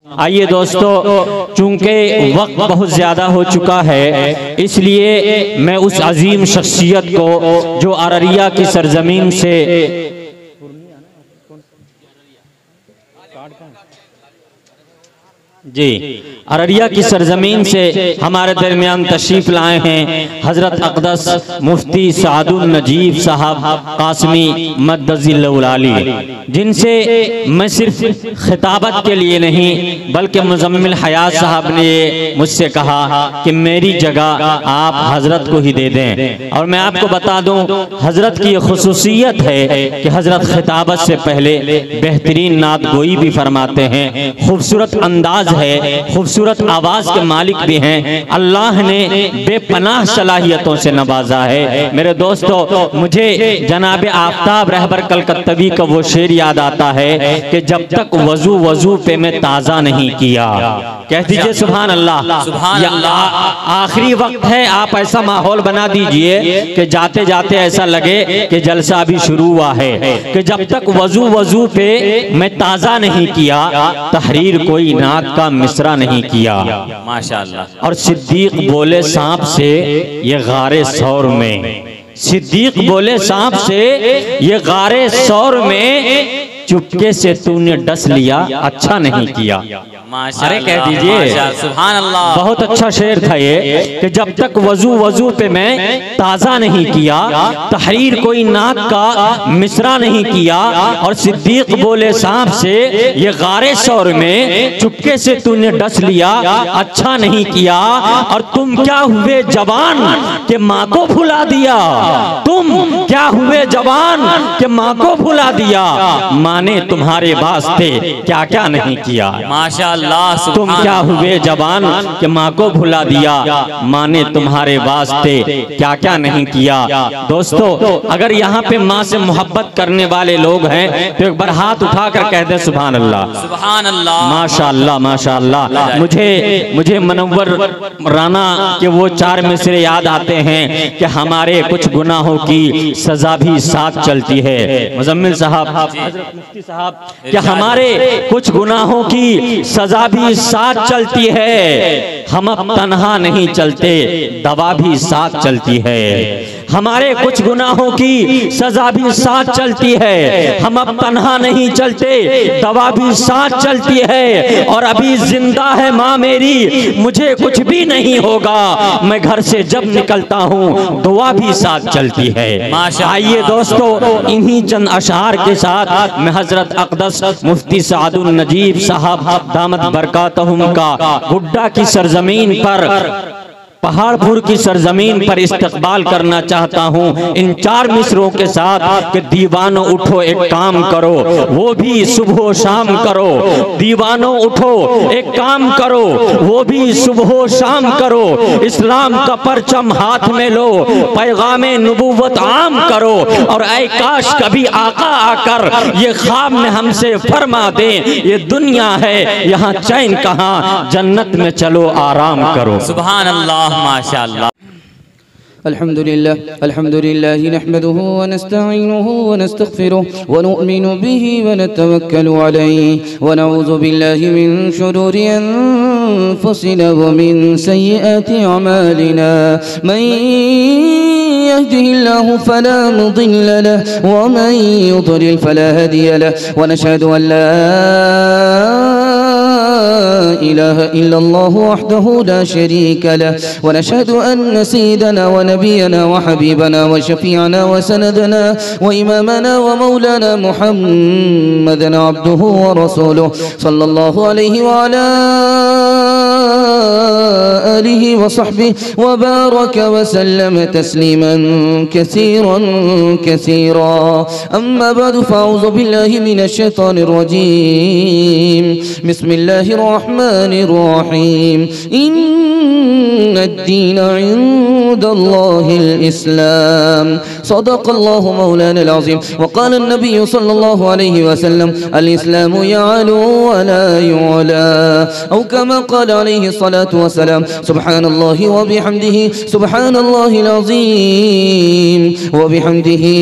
आइए दोस्तों, चूंकि वक्त बहुत ज़्यादा हो चुका है, इसलिए मैं उस अजीम शख्सियत को जो अररिया की सरजमीन से अररिया की सरजमीन से हमारे दरमियान तशरीफ लाए हैं हजरत अक़दस मुफ्ती सादुल नजीब साहब कासमी मद्दज़िल्लहुल आली, जिनसे मैं सिर्फ खिताबत के लिए नहीं बल्कि मुज़म्मिल हयात साहब ने मुझसे कहा कि मेरी जगह आप हजरत को ही दे दें। और मैं आपको बता दूं, हजरत की खुसूसियत है कि हजरत खिताबत से पहले बेहतरीन नात गोई भी फरमाते हैं, खूबसूरत अंदाज है, खूबसूरत आवाज के मालिक भी हैं। अल्लाह ने बेपनाह सलाहियतों से नवाजा है। मेरे दोस्तों, मुझे जनाब आफ्ताब रहबर कलकत्तवी का वो शेर याद आता है कि जब तक वजू वजू पे मैं ताज़ा नहीं किया, कह दीजिए सुभान अल्लाह। सुभान अल्लाह। आखिरी वक्त है, आप ऐसा माहौल बना दीजिए कि जाते जाते ऐसा लगे कि जलसा अभी शुरू हुआ है, कि जब तक वजू वजू पे मैं ताज़ा नहीं किया, तहरीर कोई नात का मिसरा नहीं किया। माशाअल्लाह। और सिद्दीक बोले सांप से ये गारे सौर में, सिद्दीक बोले सांप से ये गारे सौर में, चुपके से तूने डस लिया, अच्छा नहीं किया। अरे कह दीजिए सुभान अल्लाह। बहुत अच्छा शेर था ये कि जब तक वजू वजू पे मैं ताज़ा नहीं किया, तहरीर कोई नाक का मिसरा नहीं किया। और सिद्दीक बोले सांप से ये गारे सौर में, चुपके से तूने डस लिया, अच्छा नहीं किया। और तुम क्या हुए जवान कि माँ को भुला दिया, तुम क्या हुए जवान कि माँ को भुला दिया, माँ ने तुम्हारे वास्ते क्या क्या नहीं किया। माशाअल्लाह। तुम क्या हुए जवान कि माँ को भुला दिया, माँ ने तुम्हारे वास्ते क्या क्या नहीं किया। दोस्तों, अगर यहाँ पे माँ से मोहब्बत करने वाले लोग हैं तो एक बार हाथ उठाकर कह दे सुभान अल्लाह। सुभान अल्लाह। माशाअल्लाह माशाअल्लाह। मुझे मनव्वर राना के वो 4 मिसरे याद आते हैं कि हमारे कुछ गुनाहों की सजा भी साथ चलती है। मुज़म्मिल साहब, मुफ्ती साहब, कि हमारे कुछ गुनाहों की सजा भी साथ चलती है, हम अब तन्हा नहीं चलते, दवा भी साथ चलती है। हमारे कुछ गुनाहों की सजा भी साथ चलती है, हम अब तन्हा नहीं चलते, दवा भी साथ चलती है। और अभी जिंदा है माँ मेरी, मुझे कुछ भी नहीं होगा, मैं घर से जब निकलता हूँ दुआ भी साथ चलती है। आइए दोस्तों, इन्हीं चंद अशआर के साथ मैं हजरत अक़दस मुफ्ती सादुल नजीब साहब दामत बरकातहुम का गुड्डा की सरजमीन पर, पहाड़पुर की सरजमीन पर इस्तकबाल करना चाहता हूँ इन 4 मिसरों के साथ कि दीवानों उठो एक काम करो, वो भी सुबह शाम करो। दीवानों उठो एक काम करो, वो भी सुबह शाम करो। इस्लाम का परचम हाथ में लो, पैगामे नबूवत आम करो। और ऐ काश कभी आका आकर ये ख्वाब में हमसे फरमा दे, ये दुनिया है यहाँ चैन कहाँ, जन्नत में चलो आराम करो। सुभान अल्लाह। माशाअल्लाह। अल्हम्दुलिल्लाह नहमदुहु व नस्तईनुहु व नस्तगफिरुहु व नु'मिनु बिही व नतवक्कलु अलैहि व नऊज़ु बिल्लाहि मिन शुरूरि अनफुसिना व मिन सय्यिआति अमालिना। मन यहदिहिल्लाहु फला मुदिल्ल लहु व मन युद्लिल फला हादिय लहु व नशहदु अन ला इलाहा इल्लल्लाहु वहदहु ला शरीका लहु व नशहदु अन्न सय्यदना व नबियना व हबीबना व शफीअना व सनदना व इमामना व मौलाना मुहम्मदन अब्दुहु व रसूलुहु सल्लल्लाहु अलैहि व अला आलिहि व सहबिहि व बारक व सल्लम तस्लीमन कसीरन कसीरा। अम्मा बाद फ़अऊज़ु बिल्लाहि मिनश शैतानिर रजीम। बिस्मिल्लाहिर रहमानिर रहीम। इन्नद-दीन इंदल्लाहिल इस्लाम। सदक़ल्लाहु मौलानल अज़ीम। व क़ाल अन-नबी सल्लल्लाहु अलैहि वसल्लम अल-इस्लामु यअलू व ला युअला। औ कमा क़ाल अलैहि अस्सलातु वस्सलाम। सुब्हानल्लाहि व बिहम्दिही सुब्हानल्लाहिल अज़ीम व बिहम्दिही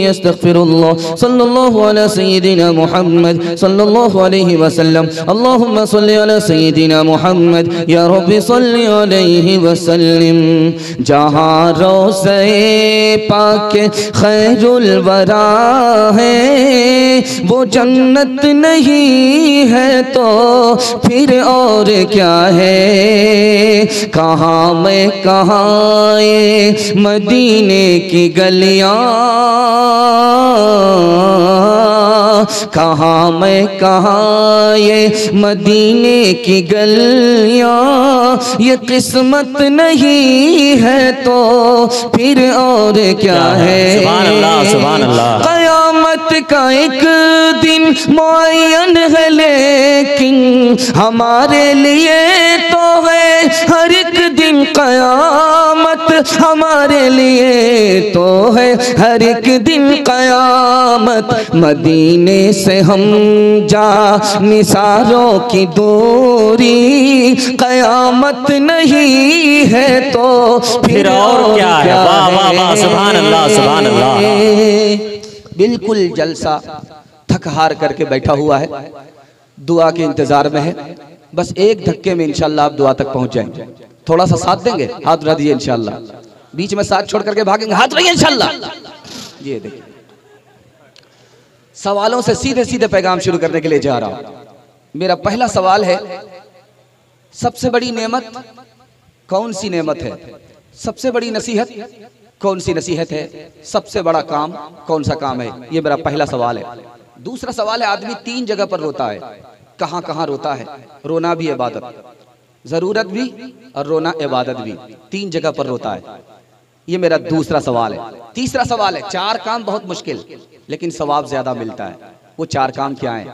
अस्तगफिरुल्लाह। सल्लल्लाहु अला सय्यिदिना मुहम्मद सल्लल्लाहु अलैहि वसल्लम। अल्लाहुम्मा सल्लि अला सय्यिदिना मुहम्मद या रब्बी सल्लि अलैहि वसल्लिम। जहाँ रोज़े पाक खैरुल वरा है वो जन्नत नहीं है तो फिर और क्या है। कहाँ मैं कहाँ ये मदीने की गलियाँ, कहाँ मैं कहाँ ये मदीने की गलियाँ। ये किस्मत नहीं है तो फिर और क्या है। सुभान अल्लाह, सुभान अल्लाह। क़यामत का एक दिन मुअय्यन है लेकिन हमारे लिए तो है हर एक दिन। क़यामत हमारे लिए तो है हर एक दिन क़यामत। मदीने से हम जा निसारों की दूरी, क़यामत नहीं है तो फिर और क्या है। वाह वाह वाह, सुभान अल्लाह, सुभान अल्लाह। बिल्कुल जलसा थक हार करके बैठा हुआ है, दुआ के इंतजार में है। बस एक धक्के में इंशाल्लाह आप दुआ तक पहुंच जाएंगे। थोड़ा सा साथ देंगे, हाथ उठा दीजिए इंशाल्लाह। बीच में साथ छोड़ करके भागेंगे, हाथ उठाइए इंशाल्लाह। ये देखिए, सवालों से सीधे सीधे पैगाम शुरू करने के लिए जा रहा हूं। मेरा पहला सवाल है, सबसे बड़ी नेमत कौन सी नेमत है? सबसे बड़ी नसीहत कौन सी नसीहत है? सबसे बड़ा काम कौन सा काम है? ये मेरा पहला सवाल है। दूसरा सवाल है, आदमी तीन जगह पर रोता है। कहाँ कहाँ रोता है? रोना भी इबादत, जरूरत भी और रोना इबादत भी, तीन जगह पर रोता है। ये मेरा दूसरा सवाल है। तीसरा सवाल है, चार काम बहुत मुश्किल लेकिन सवाब ज्यादा मिलता है। वो चार काम क्या है?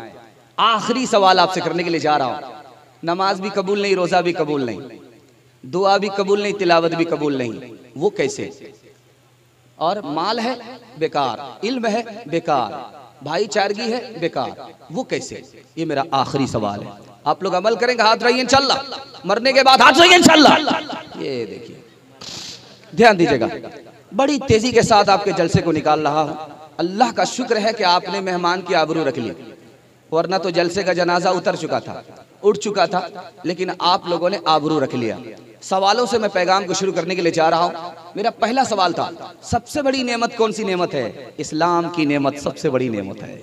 आखिरी सवाल आपसे करने के लिए जा रहा हूं। नमाज भी कबूल नहीं, रोजा भी कबूल नहीं, दुआ भी कबूल नहीं, तिलावत भी कबूल नहीं, वो कैसे? और माल है बेकार, इल्म है बेकार, भाईचारगी है बेकार, वो कैसे? ये मेरा आखिरी सवाल है। आप लोग अमल करेंगे, हाथ रहिए इंशाल्लाह। मरने के बाद हाथ रहिए इंशाल्लाह। ये देखिए, ध्यान दीजिएगा, बड़ी तेजी के साथ आपके जलसे को निकाल रहा हूं। अल्लाह का शुक्र है कि आपने मेहमान की आबरू रख ली, वरना तो जलसे का जनाजा उतर चुका था, उठ चुका था, लेकिन आप लोगों ने आबरू रख लिया। सवालों से मैं पैगाम को शुरू करने के लिए जा रहा हूं। मेरा पहला सवाल था, सबसे बड़ी नेमत कौन सी नेमत है? इस्लाम की नेमत सबसे बड़ी नेमत है।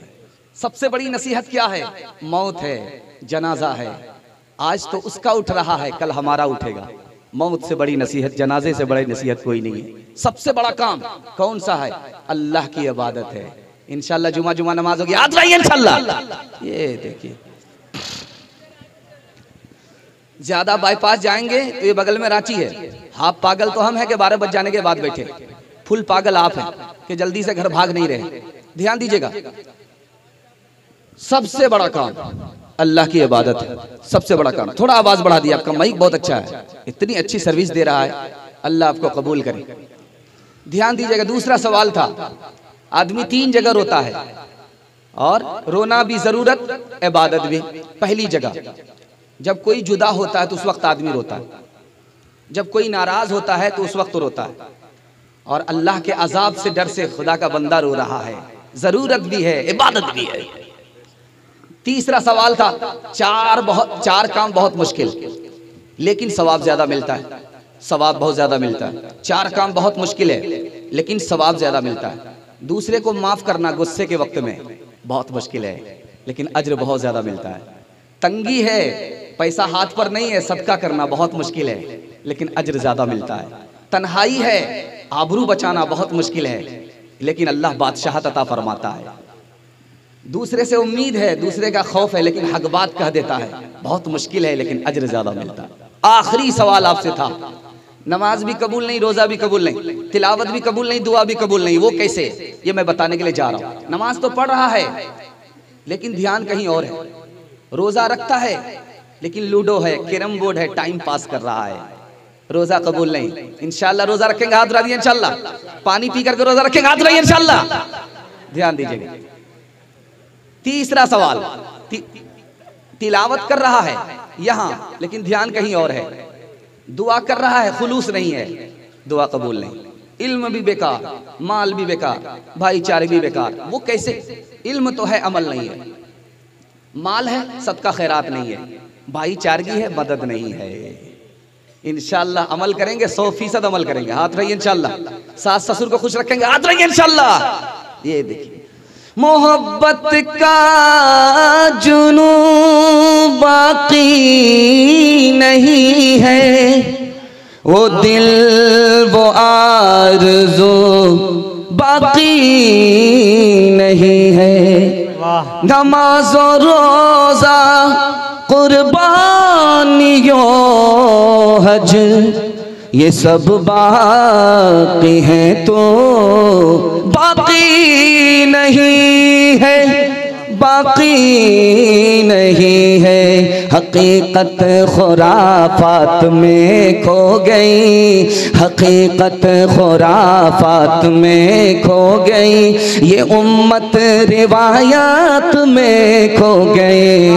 सबसे बड़ी नसीहत क्या है? मौत है, जनाजा है। आज तो उसका उठ रहा है, कल हमारा उठेगा। मौत से बड़ी नसीहत, जनाजे से बड़ी नसीहत कोई नहीं है। सबसे बड़ा काम कौन सा है? अल्लाह की इबादत है। इंशाल्लाह जुमा जुमा नमाज होगी, याद रहिए इंशाल्लाह। ये देखिए, ज्यादा बाईपास जाएंगे तो ये बगल में रांची है। हाफ पागल तो हम है कि 12 बज जाने के बाद बैठे, फुल पागल आप हैं कि जल्दी से घर भाग नहीं रहे। ध्यान दीजिएगा, सबसे बड़ा काम अल्लाह की इबादत है। सबसे बड़ा काम। थोड़ा आवाज बढ़ा दिया, आपका माइक बहुत अच्छा है, इतनी अच्छी सर्विस दे रहा है, अल्लाह आपको कबूल करे। ध्यान दीजिएगा, दूसरा सवाल था, आदमी तीन जगह रोता है और रोना भी जरूरत, इबादत भी। पहली जगह, जब कोई जुदा होता है तो उस वक्त आदमी रोता है, जब कोई नाराज होता है तो उस वक्त रोता है, और अल्लाह के अजाब से डर से खुदा का बंदा रो रहा है। जरूरत भी है, इबादत भी है। तीसरा सवाल था, चार काम बहुत मुश्किल लेकिन सवाब ज्यादा मिलता है। सवाब बहुत ज्यादा मिलता है। चार काम बहुत मुश्किल है लेकिन सवाब ज्यादा मिलता है। दूसरे को माफ करना गुस्से के वक्त में बहुत मुश्किल है लेकिन अज्र बहुत ज्यादा मिलता है। तंगी है, पैसा हाथ पर नहीं है, सदका करना बहुत मुश्किल है लेकिन अज्र ज्यादा मिलता है। तन्हाई है, आबरू बचाना बहुत मुश्किल है लेकिन अल्लाह बादशाहत अता फरमाता है। दूसरे से उम्मीद है, दूसरे का खौफ है लेकिन हक बात कह देता है, बहुत मुश्किल है लेकिन अज्र ज्यादा मिलता है। आखिरी सवाल आपसे था, नमाज भी कबूल नहीं, रोजा भी कबूल नहीं, तिलावत भी कबूल नहीं, दुआ भी कबूल नहीं, वो कैसे? ये मैं बताने के लिए जा रहा हूँ। नमाज तो पढ़ रहा है लेकिन ध्यान कहीं और है। रोजा रखता है लेकिन लूडो है, कैरम बोर्ड है, टाइम पास कर रहा है। रोजा कबूल नहीं। इंशाल्लाह रोजा रखेंगे, हाथ उठा दिए इंशाल्लाह। पानी पी करके रोजा रखेंगे, हाथ उठाइए इंशाल्लाह। ध्यान दीजिएगा। तीसरा सवाल, तिलावत कर रहा है यहाँ, लेकिन ध्यान कहीं और है। दुआ कर रहा है, खुलूस नहीं है, दुआ कबूल नहीं। इल्म भी बेकार, माल भी बेकार, भाईचारे भी बेकार। वो कैसे? इल्म तो है, अमल नहीं है। माल है, सदका खैरात नहीं है। भाईचारगी है, मदद नहीं है। इंशाअल्लाह अमल करेंगे, 100% अमल करेंगे। हाथ रहिए इंशाअल्लाह। सास ससुर को खुश रखेंगे, हाथ रहिए इंशाअल्लाह। ये देखिए, मोहब्बत का जुनू बाकी नहीं है, वो दिल वो आरज़ू बाकी नहीं है। नमाज और रोज़ा, कुर्बानियों, हज, ये सब बाकी हैं तो बाकी नहीं है, बाकी नहीं है। हकीकत खुराफात में खो गई, हकीकत खुराफात में खो गई, ये उम्मत रिवायात में खो गई,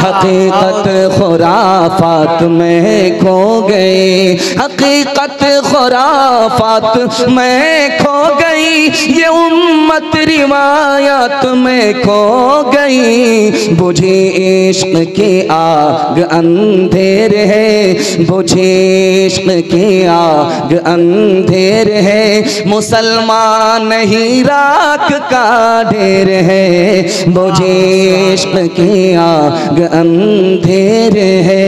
हकीकत खुराफात में खो गई, हकीकत खुराफात में खो गई, ये उम्मत रिवायात में खो गई। बुझी इश्क की आग अंधेर है, बुझी इश्क की आग अंधेर है, मुसलमान नहीं राख का ढेर है, बुझी इश्क की आग अंधेर है।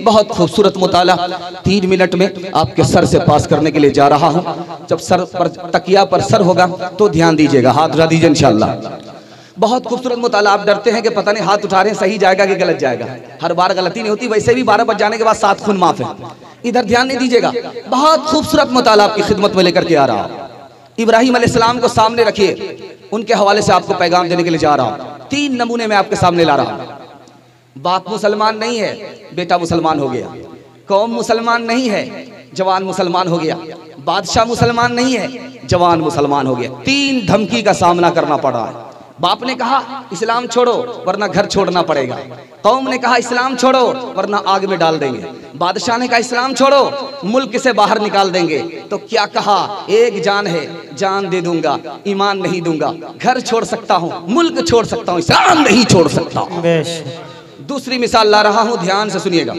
बहुत खूबसूरत मुताला 3 मिनट में आपके सर से पास करने के लिए जा रहा हूं। जब सर पर तकिया पर सर होगा तो ध्यान दीजिएगा, हाथ उठा दीजिए इंशाअल्लाह। बहुत खूबसूरत मुताला। आप डरते हैं कि पता नहीं हाथ उठा रहे हैं सही जाएगा कि गलत जाएगा। हर बार गलती नहीं होती, वैसे भी 12 बज जाने के बाद 7 खून माफ है। इधर ध्यान नहीं दीजिएगा। बहुत खूबसूरत मुताला आपकी खिदमत में लेकर के आ रहा हूं। इब्राहिम अलैहिस्सलाम को सामने रखिए, उनके हवाले से आपको पैगाम देने के लिए जा रहा हूं। 3 नमूने में आपके सामने ला रहा हूं। बाप मुसलमान नहीं है, बेटा मुसलमान हो गया। कौम मुसलमान नहीं है, जवान मुसलमान हो गया। बादशाह मुसलमान नहीं है, जवान मुसलमान हो गया। 3 धमकी का सामना करना पड़ रहा है। बाप ने कहा इस्लाम छोड़ो वरना घर छोड़ना पड़ेगा। कौम ने कहा इस्लाम छोड़ो वरना आग में डाल देंगे। बादशाह ने कहा इस्लाम छोड़ो, मुल्क से बाहर निकाल देंगे। तो क्या कहा, एक जान है, जान दे दूंगा, ईमान नहीं दूंगा। घर छोड़ सकता हूँ, मुल्क छोड़ सकता हूँ, इस्लाम नहीं छोड़ सकता हूँ। दूसरी मिसाल ला रहा हूं, ध्यान से सुनिएगा।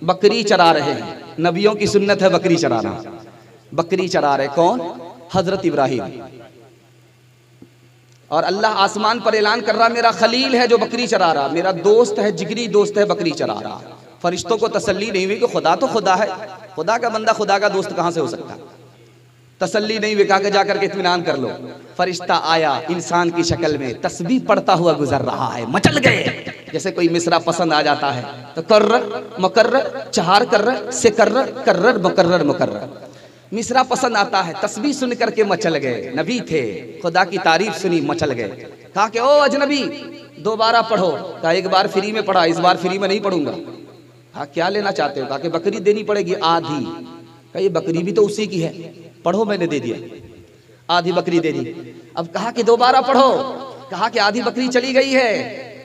बकरी चरा रहे हैं, नबियों की सुन्नत है बकरी चराना। बकरी चरा रहे कौन? हजरत इब्राहिम। और अल्लाह आसमान पर ऐलान कर रहा, मेरा खलील है जो बकरी चरा रहा, मेरा दोस्त है, जिगरी दोस्त है, बकरी चरा रहा। फरिश्तों को तसल्ली नहीं हुई कि खुदा तो खुदा है, खुदा का बंदा खुदा का दोस्त कहां से हो सकता है। तसल्ली नहीं हुई, कहा के जाकर के इत्मीनान कर लो। फरिश्ता आया इंसान की शक्ल में, तस्बीह पढ़ता हुआ गुजर रहा है। मचल गए। जैसे कोई मिसरा पसंद आ जाता है तो कर्रर मुकर्रर, चार कर्रर से कर्रर, कर्रर मुकर्रर मुकर्रर। मिसरा पसंद आता है, तस्बीह सुन करके मचल गए। नबी थे, खुदा की तारीफ सुनी, मचल गए। कहा कि ओ अजनबी दोबारा पढ़ो। कहा एक बार फ्री में पढ़ा, इस बार फ्री में नहीं पढ़ूंगा। कहा क्या लेना चाहते हो? कहा कि बकरी देनी पड़ेगी आधी। कहा ये बकरी भी तो उसी की है, पढ़ो। मैंने दे दिया, आधी बकरी दे दी। अब कहा कि दोबारा पढ़ो। कहा कि आधी बकरी चली गई है,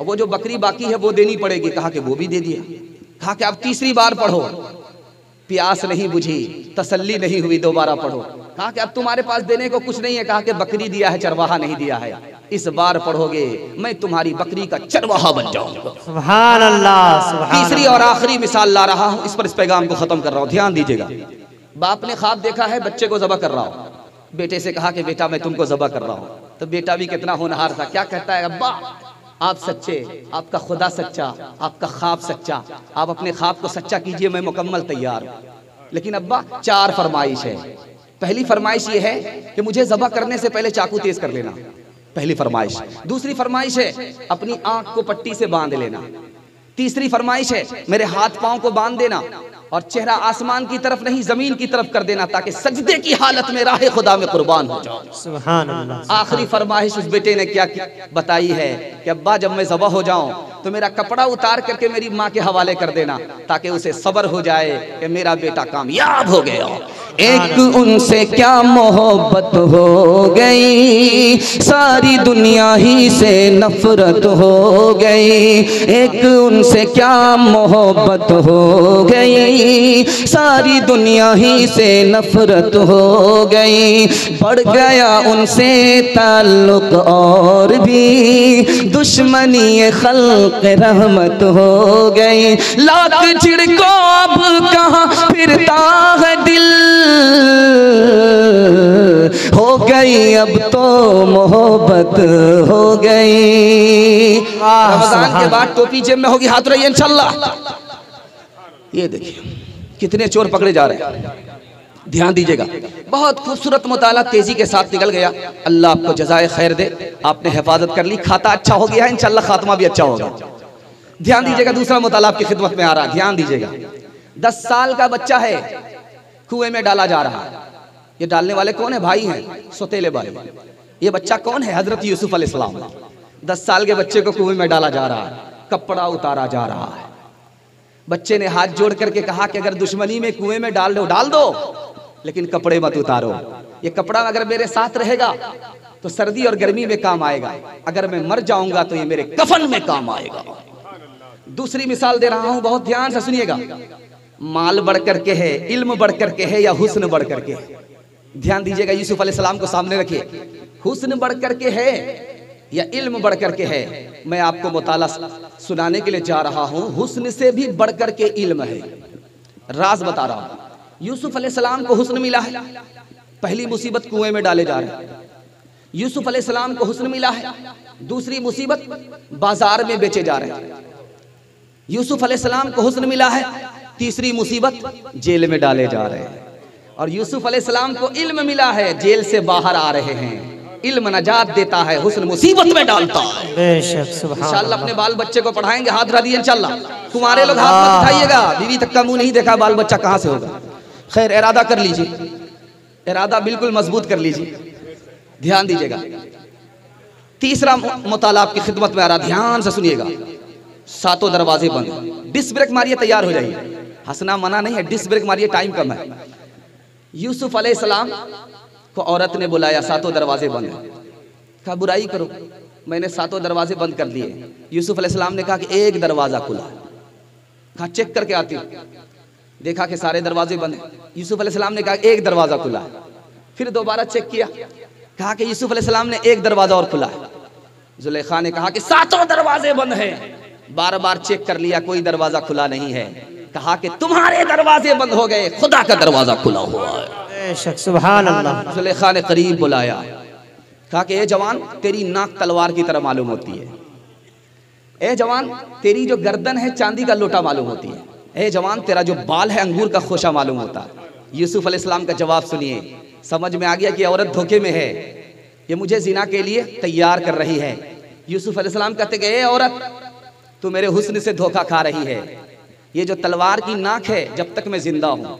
वो जो बकरी बाकी है वो देनी पड़ेगी। कहा कि वो भी दे दिया। कहा कि अब तीसरी बार पढ़ो। प्यास नहीं बुझी, तसल्ली नहीं हुई, दोबारा पढ़ो। कहा कि अब तुम्हारे पास देने को कुछ नहीं है। कहा कि बकरी दिया है, चरवाहा नहीं दिया है। इस बार पढ़ोगे मैं तुम्हारी बकरी का चरवाहा बन जाऊंगा। सुभान अल्लाह, सुभान। तीसरी और आखिरी मिसाल ला रहा हूं, इस पर इस पैगाम को खत्म कर रहा हूं, ध्यान दीजिएगा। बाप ने ख्वाब देखा है, बच्चे को ज़बह कर रहा हूं। बेटे से कहा कि बेटा मैं तुमको ज़बह कर रहा हूं। तो बेटा भी कितना होनहार था, क्या कहता है, अब्बा आप सच्चे, आपका खुदा सच्चा, आपका ख्वाब सच्चा, आप अपने ख्वाब को सच्चा कीजिए, मैं मुकम्मल तैयार हूं। लेकिन अब्बा 4 फरमाइश है। पहली फरमाइश ये है कि मुझे ज़बह करने से पहले चाकू तेज कर लेना, पहली फरमाइश। दूसरी फरमाइश है अपनी आंख को पट्टी से बांध लेना। तीसरी फरमाइश है मेरे हाथ पांव को बांध देना और चेहरा आसमान की तरफ नहीं जमीन की तरफ कर देना, ताकि सजदे की हालत में राह खुदा में कुर्बान हो जाओ। सुभान अल्लाह। आखिरी फरमाइश उस बेटे ने क्या बताई है कि अब्बा जब मैं ज़बह हो जाऊं तो मेरा कपड़ा उतार करके मेरी माँ के हवाले कर देना, ताकि उसे सब्र हो जाए कि मेरा बेटा कामयाब हो गया। एक उनसे क्या मोहब्बत हो गई, सारी दुनिया ही से नफरत हो गई। एक उनसे क्या मोहब्बत हो गई, सारी दुनिया ही से नफरत हो गई। बढ़ गया उनसे ताल्लुक और भी दुश्मनी खल्क रहमत हो गई। लाख छिड़को अब कहाँ फिरता है दिल, हो गई अब तो मोहब्बत हो गई। रमजान के बाद टोपी जेब में होगी, हाथ रहिए इंशाल्लाह। ये देखिए कितने चोर पकड़े जा रहे हैं, ध्यान दीजिएगा। बहुत खूबसूरत मुताला तेजी के साथ निकल गया। अल्लाह आपको जज़ाए खैर दे, आपने हिफाजत कर ली, खाता अच्छा हो गया है, इंशाल्लाह खात्मा भी अच्छा होगा। ध्यान दीजिएगा, दूसरा मुताला आपकी खिदमत में आ रहा है, ध्यान दीजिएगा। 10 साल का बच्चा है, कुएं में डाला जा रहा है। ये डालने वाले कौन है? भाई हैं, सौतेले भाई। ये बच्चा कौन है? हजरत यूसुफ अलैहिस्सलाम। 10 साल के बच्चे को कुएं में डाला जा रहा है, कपड़ा उतारा जा रहा है। बच्चे ने हाथ जोड़ करके कहा कि अगर दुश्मनी में कुएं में डाल दो, लेकिन कपड़े मत उतारो। ये कपड़ा अगर मेरे साथ रहेगा तो सर्दी और गर्मी में काम आएगा, अगर मैं मर जाऊंगा तो ये मेरे कफन में काम आएगा। दूसरी मिसाल दे रहा हूं, बहुत ध्यान से सुनिएगा। माल बढ़ करके है, इल्म बढ़ करके है, या हुस्न बढ़ करके है? ध्यान दीजिएगा, यूसुफ अलैहिस्सलाम को सामने रखिए। हुस्न बढ़ करके है या इल्म बढ़ करके है? मैं आपको मुताला सुनाने के लिए जा रहा हूं। हुस्न से भी बढ़ करके इल्म है। राज बता रहा हूं। यूसुफ अलैहिस्सलाम को हुस्न मिला है, पहली मुसीबत कुएं में डाले जा रहे हैं। यूसुफ अलैहिस्सलाम को हुस्न मिला है, दूसरी मुसीबत बाजार में बेचे जा रहे हैं। यूसुफ अलैहिस्सलाम को हुस्न मिला है, तीसरी मुसीबत जेल में डाले जा रहे हैं। और यूसुफ अलैहिस्सलाम को इल्म मिला है, जेल से बाहर आ रहे हैं। इल्म नजात देता है, हुस्न मुसीबत में डालता है। बेशक सुभान अल्लाह। इंशाअल्लाह अपने बाल बच्चे को पढ़ाएंगे, हाथ उठा दिए इंशाअल्लाह। तुम्हारे लोग हाथ मत उठाइएगा, बीवी तक का मुंह नहीं देखा, बाल बच्चा कहां से होगा? खैर, इरादा कर लीजिए, इरादा बिल्कुल मजबूत कर लीजिए। ध्यान दीजिएगा, तीसरा मुताला आपकी खिदमत में आ रहा, ध्यान से सुनिएगा। 7 दरवाजे बंद। डिस्क ब्रेक मारिए, तैयार हो जाइए। हंसना मना नहीं है, डिस्क ब्रेक मारिए, टाइम कम है। यूसुफ अलैहिस्सलाम को औरत ने बुलाया, 7 दरवाजे बंद हैं। कहा बुराई करो, मैंने 7 दरवाजे बंद कर दिए। यूसुफ अलैहिस्सलाम ने कहा कि एक दरवाजा खुला। कहा चेक करके आती हूँ। देखा कि सारे दरवाजे बंद हैं। यूसुफ अलैहिस्सलाम ने कहा एक दरवाजा खुला है। फिर दोबारा चेक किया, कहा कि यूसुफ अलैहिस्सलाम ने एक दरवाजा और खुला है। जुलेखा ने कहा कि 7 दरवाजे बंद हैं। बार बार चेक कर लिया, कोई दरवाजा खुला नहीं है। कहा कि तुम्हारे दरवाजे बंद हो गए, खुदा का दरवाजा खुला हुआ है। सुभान अल्लाह। जुलेखा ने करीब बुलाया, कहा कि ए जवान, तेरी नाक तलवार की तरह मालूम होती है। ए जवान, तेरी जो गर्दन है चांदी का लोटा मालूम होती है। ए जवान, तेरा जो बाल है अंगूर का खोशा मालूम होता है। यूसुफ अलैहिस्सलाम का जवाब सुनिए। समझ में आ गया कि औरत धोखे में है, ये मुझे जिना के लिए तैयार कर रही है। यूसुफ अलैहिस्सलाम कहते कि ए औरत, तू मेरे हुस्न से धोखा खा रही है। ये जो तलवार की नाक है जब तक मैं जिंदा हूँ,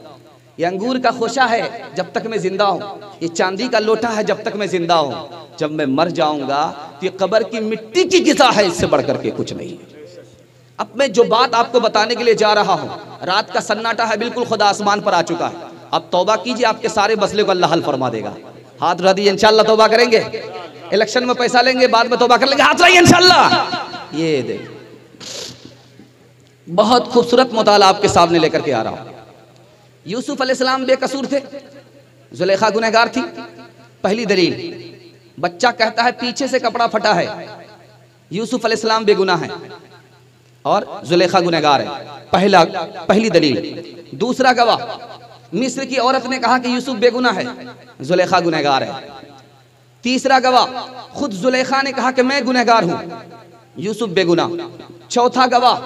ये अंगूर का खोशा है जब तक मैं जिंदा हूँ, ये चांदी का लोटा है जब तक मैं जिंदा हूँ। जब मैं मर जाऊंगा तो ये कब्र की मिट्टी की गिज़ा है, इससे बढ़कर के कुछ नहीं। अब मैं जो बात आपको बताने के लिए जा रहा हूँ, रात का सन्नाटा है, बिल्कुल खुदा आसमान पर आ चुका है। अब तौबा कीजिए, आपके सारे मसले को अल्लाह हल फरमा देगा। हाथ उठा दीजिए, इंशाअल्लाह तौबा करेंगे। इलेक्शन में पैसा लेंगे, बाद में तौबा कर लेंगे। हाथ उठाइए इंशाअल्लाह। ये देखिए, बहुत खूबसूरत मुताला आपके सामने लेकर के आ रहा हूं। यूसुफ अलैहिस्सलाम बेकसूर थे, जुलेखा गुनहगार थी। पहली दलील, बच्चा कहता है पीछे से कपड़ा फटा है, यूसुफ अलैहिस्सलाम बेगुनाह है और जुलेखा गुनहगार है। पहली दलील। दूसरा गवाह, मिस्र की औरत ने कहा कि यूसुफ बेगुनाह है, जुलेखा गुनहगार है। तीसरा गवाह, खुद जुलेखा ने कहा कि मैं गुनहगार हूं, यूसुफ बेगुनाह। चौथा गवाह,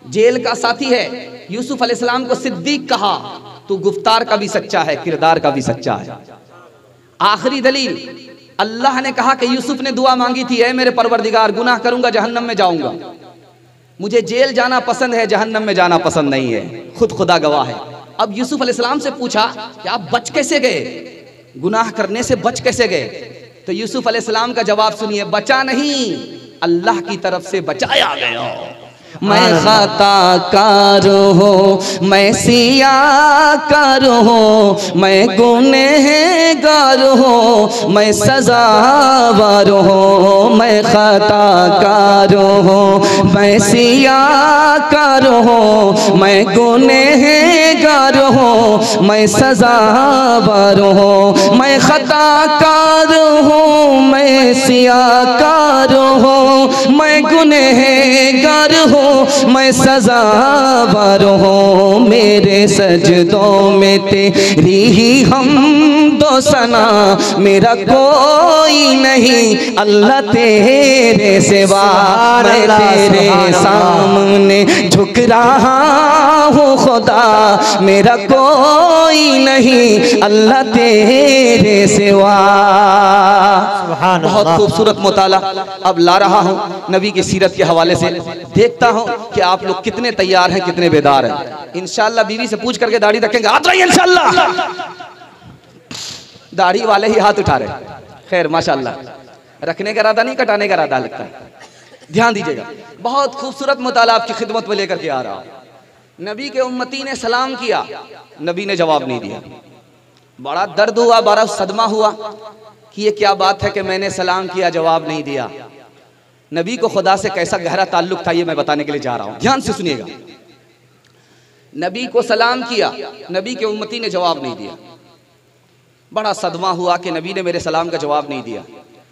जेल का साथी है, यूसुफ अलैहिस्सलाम को सिद्दीक कहा, तू गुफ्तार का भी सच्चा है, किरदार का भी सच्चा है। आखिरी दलील, अल्लाह ने कहा कि यूसुफ ने दुआ मांगी थी, ऐ मेरे परवरदिगार, गुनाह करूंगा जहन्नम में जाऊंगा, मुझे जेल जाना पसंद है, जहन्नम में जाना पसंद नहीं है। खुद खुदा गवाह है। अब यूसुफ अलैहिस्सलाम से पूछा कि आप बच कैसे गए, गुनाह करने से बच कैसे गए? तो यूसुफ अलैहिस्सलाम का जवाब सुनिए, बचा नहीं, अल्लाह की तरफ से बचाया गया। मैं खताकार हूँ, मैं सियाकार हूँ, मैं गुनहगार हूँ, मैं सजावार हूँ। मैं खताकार हूँ, मैं सियाकार हूँ, मैं गुनहगार हूँ, मैं सजावार हूँ। मैं खताकार हूँ, मैं सियाकार हूँ, मैं गुनहगार हूँ, मैं सजावार हूँ। मेरे सजदों में तेरी ही हमदो सना, मेरा कोई नहीं अल्लाह तेरे सिवा। मैं तेरे सामने झुक रहा हूँ खुदा, मेरा कोई नहीं अल्लाह तेरे सिवा। बहुत खूबसूरत मुताला अब ला रहा हूँ नबी की सीरत के हवाले से। देखता हूँ कि आप लोग कितने तैयार हैं, कितने बेदार हैं। इंशाअल्लाह बीवी से पूछ करके दाढ़ी रखेंगे, हाथ रहिए इंशाअल्लाह। दाढ़ी वाले ही हाथ उठा रहे। खैर माशाअल्लाह, रखने का इरादा नहीं, कटाने का इरादा लगता है। ध्यान दीजिएगा, बहुत खूबसूरत मुताला आपकी खिदमत में लेकर के आ रहा हूँ। नबी के उम्मती ने सलाम किया, नबी ने जवाब नहीं दिया। बड़ा दर्द हुआ, बड़ा सदमा हुआ कि ये क्या बात है कि मैंने सलाम किया, जवाब नहीं दिया। नबी को खुदा से कैसा गहरा ताल्लुक था ये मैं बताने के लिए जा रहा हूं, ध्यान से सुनिएगा। नबी को सलाम किया, नबी के उम्मती ने जवाब नहीं दिया। बड़ा सदमा हुआ कि नबी ने मेरे सलाम का जवाब नहीं दिया।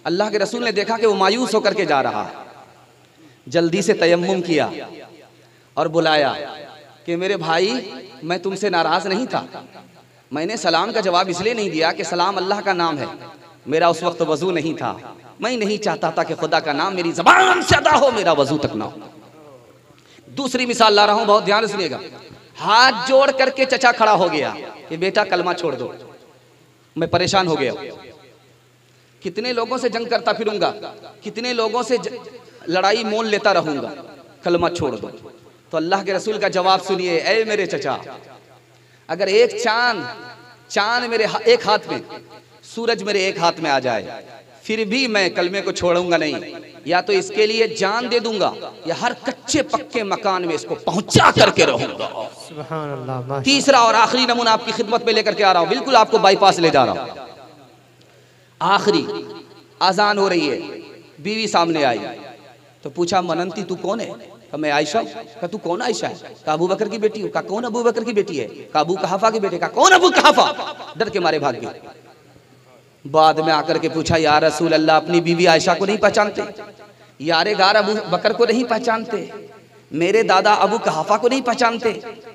अल्लाह के रसूल ने देखा कि वो मायूस होकर के जा रहा है। जल्दी से तयम्मुम किया और बुलाया कि मेरे भाई, मैं तुमसे नाराज नहीं था, मैंने सलाम का जवाब इसलिए नहीं दिया कि सलाम अल्लाह का नाम है, मेरा उस वक्त वजू नहीं था, मैं नहीं चाहता था कि खुदा का नाम मेरी ज़बान से अदा हो, मेरा वजू तक ना हो। दूसरी मिसाल ला रहा हूं, बहुत ध्यान से सुनिएगा। हाथ जोड़ करके चचा खड़ा हो गया कि बेटा कलमा छोड़ दो, मैं परेशान हो गया। कितने लोगों से जंग करता फिरूंगा, कितने लोगों से लड़ाई मोल लेता रहूंगा, कलमा छोड़ दो। तो अल्लाह के रसूल का जवाब सुनिए, ऐ मेरे चचा, अगर एक चांद मेरे एक हाथ में, सूरज मेरे एक हाथ में आ जाए, फिर भी मैं कलमे को छोड़ूंगा नहीं। या तो इसके लिए जान दे दूंगा, या हर कच्चे पक्के मकान में इसको पहुंचा करके रहूंगा। सुभान अल्लाह। तीसरा और आखिरी नमूना आपकी खिदमत में लेकर के आ रहा हूं, बिल्कुल आपको बाईपास ले जा रहा हूं। आखिरी आजान हो रही है, बीवी सामने आई तो पूछा, मनंती तू कौन है? कहा मैं आयशा। कहा तू कौन आयशा है? कहा अबू बकर की बेटी हूँ। कहा कौन अबू बकर की बेटी है? कहा अबू कहाफा की बेटी। कहा कौन अबू कहाफा? डर के मारे भाग गए। बाद में आकर के पूछा, या रसूल अल्लाह, अपनी बीवी आयशा को नहीं पहचानते? यारे गार अबू बकर को नहीं पहचानते? मेरे दादा अबू कहाफा को नहीं पहचानते?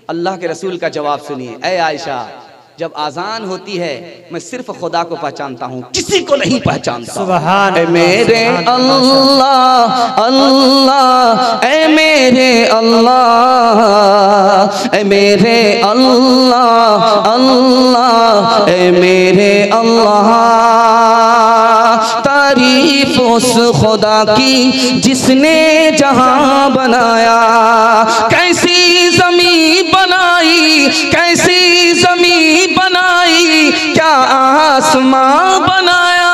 अल्लाह के रसूल का जवाब सुनिए, ऐ आयशा, जब आजान होती है मैं सिर्फ खुदा को पहचानता हूँ, किसी को नहीं पहचानता। सुभान ऐ मेरे अल्लाह अल्लाह, ऐ मेरे अल्लाह, ऐ मेरे अल्लाह अल्लाह, ऐ मेरे अल्लाह। तारीफ उस खुदा की जिसने जहां बनाया, कैसी जमीन बनाई, कैसी जमीन बनाई, क्या आसमां बनाया।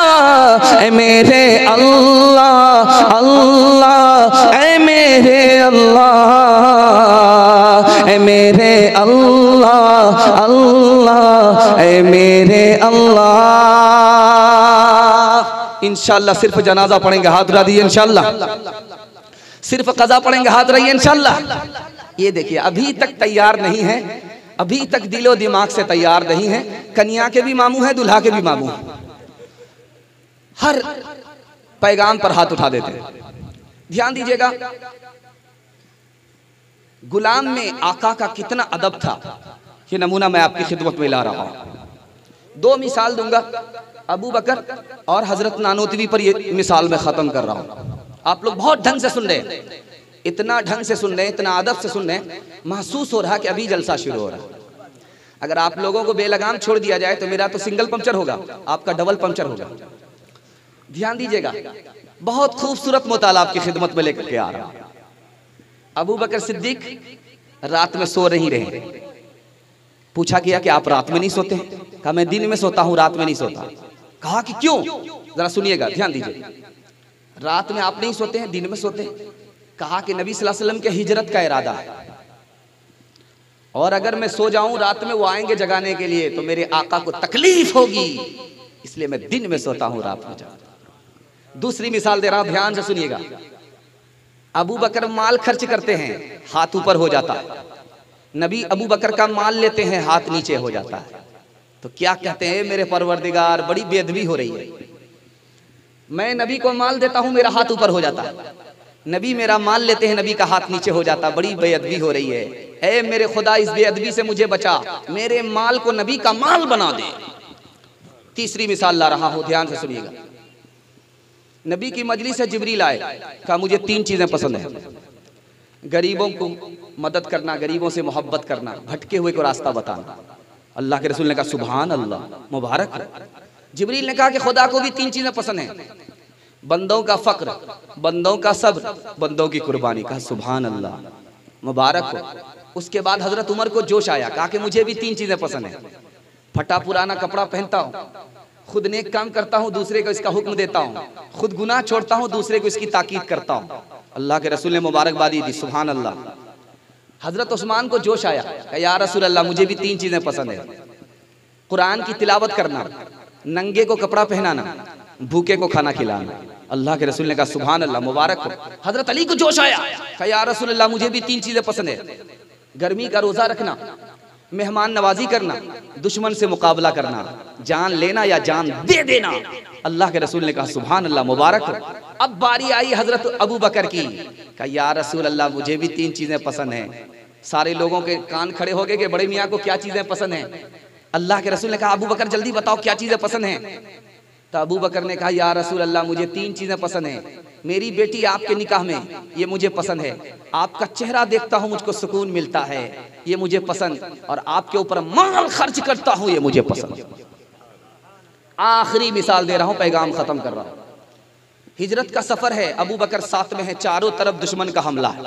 ऐ मेरे अल्लाह अल्लाह, ऐ मेरे अल्लाह, ऐ मेरे अल्लाह अल्लाह, ऐ मेरे अल्लाह। इंशाअल्लाह सिर्फ जनाजा पढ़ेंगे, हाथ उठा दीजिए इंशाअल्लाह। सिर्फ कज़ा पढ़ेंगे, हाथ रहिए इंशाअल्लाह। ये देखिए, अभी तक तैयार नहीं है, अभी तक दिलो दिमाग से तैयार नहीं है। कन्या के भी मामू है, दुल्हा के भी मामू है। हर पैगाम पर हाथ उठा देते हैं। ध्यान दीजिएगा, गुलाम में आका का कितना अदब था, ये नमूना मैं आपकी खिदमत में ला रहा हूं। दो मिसाल दूंगा, अबू बकर और हजरत नानोतवी पर ये मिसाल मैं खत्म कर रहा हूं। आप लोग बहुत ढंग से सुन रहे हैं, इतना ढंग से सुन रहे हैं, इतना अदब से सुन रहे हैं, महसूस हो रहा है कि अभी जलसा शुरू हो रहा है। अगर आप लोगों को बेलगाम छोड़ दिया जाए तो मेरा तो सिंगल पंक्चर होगा, आपका डबल पंक्चर होगा। ध्यान दीजिएगा, बहुत खूबसूरत मुताला आपकी खिदमत में लेकर के आ रहा हूं। अबू बकर सिद्दीक रात में सो नहीं रहे। पूछा गया कि आप रात में नहीं सोते? कहा मैं दिन में सोता हूं, रात में नहीं सोता। कहा कि क्यों? जरा सुनिएगा, ध्यान दीजिए। रात में आप नहीं सोते हैं, दिन में सोते हैं। कहा कि नबी सल्लल्लाहु अलैहि वसल्लम के हिजरत का इरादा है, और अगर मैं सो जाऊं रात में वो आएंगे जगाने के लिए तो मेरे आका को तकलीफ होगी, इसलिए मैं दिन में सोता हूं, रात में जाता हूं। दूसरी मिसाल दे रहा हूं, ध्यान से सुनिएगा। अबू बकर माल खर्च करते हैं, हाथ ऊपर हो जाता है। नबी अबू बकर का माल लेते हैं, हाथ नीचे हो जाता है। तो क्या कहते हैं, मेरे परवरदिगार बड़ी बेअदबी हो रही है। मैं नबी को माल देता हूं, मेरा हाथ ऊपर हो जाता है। नबी मेरा माल लेते हैं, नबी का हाथ नीचे हो जाता, बड़ी बेअदबी हो रही है। ऐ मेरे खुदा, इस बेअदबी से मुझे बचा, मेरे माल को नबी का माल बना दे। तीसरी मिसाल ला रहा हूं, ध्यान से सुनिएगा। नबी की मजलिस से जिब्रील आए, कहा मुझे 3 चीजें पसंद है, गरीबों को मदद करना, गरीबों से मोहब्बत करना, भटके हुए को रास्ता बताना। अल्लाह के रसूल ने कहा सुभान अल्लाह, मुबारक है। जिब्रील ने कहा कि खुदा को भी 3 चीजें पसंद हैं, बंदों का फक्र, बंदों का सब्र, बंदों की कुर्बानी। कहा सुभान अल्लाह, मुबारक हो। उसके बाद हजरत उमर को जोश आया, कहा कि मुझे भी 3 चीजें पसंद हैं, फटा पुराना कपड़ा पहनता हूँ, खुद नेक काम करता हूँ, दूसरे को इसका हुक्म देता हूँ, खुद गुनाह छोड़ता हूँ, दूसरे को इसकी ताकीद करता हूँ। अल्लाह के रसूल ने मुबारकबादी दी, सुभान अल्लाह। हजरत उस्मान को जोश आया, कहा या रसूल अल्लाह मुझे भी 3 चीजें पसंद है, कुरान की तिलावत करना, नंगे को कपड़ा पहनाना, भूखे को खाना खिलाना। अल्लाह के रसूल ने कहा सुभान अल्लाह, मुबारक हो। हजरत अली को जोश आया, कहा या रसूल अल्लाह मुझे भी 3 चीजें पसंद है, गर्मी का रोजा रखना, मेहमान नवाजी करना, दुश्मन से मुकाबला करना, जान लेना या जान दे देना। अल्लाह के रसूल ने कहा सुभान अल्लाह, मुबारक हो। अब बारी आई हजरत अबू बकर की, कहा या रसूल अल्लाह मुझे भी 3 चीजें पसंद हैं। सारे लोगों के कान खड़े हो गए कि बड़े मियाँ को क्या चीजें पसंद हैं। अल्लाह के रसूल ने कहा अबू बकर जल्दी बताओ क्या चीजें पसंद हैं। तो अबू बकर ने कहा या रसूल अल्लाह मुझे 3 चीजें पसंद हैं, मेरी बेटी आपके निकाह में, ये मुझे पसंद है, आपका चेहरा देखता हूं मुझको सुकून मिलता है, ये मुझे पसंद, और आपके ऊपर माल खर्च करता हूं, ये मुझे पसंद। आखिरी मिसाल दे रहा हूं, पैगाम खत्म कर रहा हूं। हिजरत का सफर है, अबू बकर साथ में है, चारों तरफ दुश्मन का हमला है।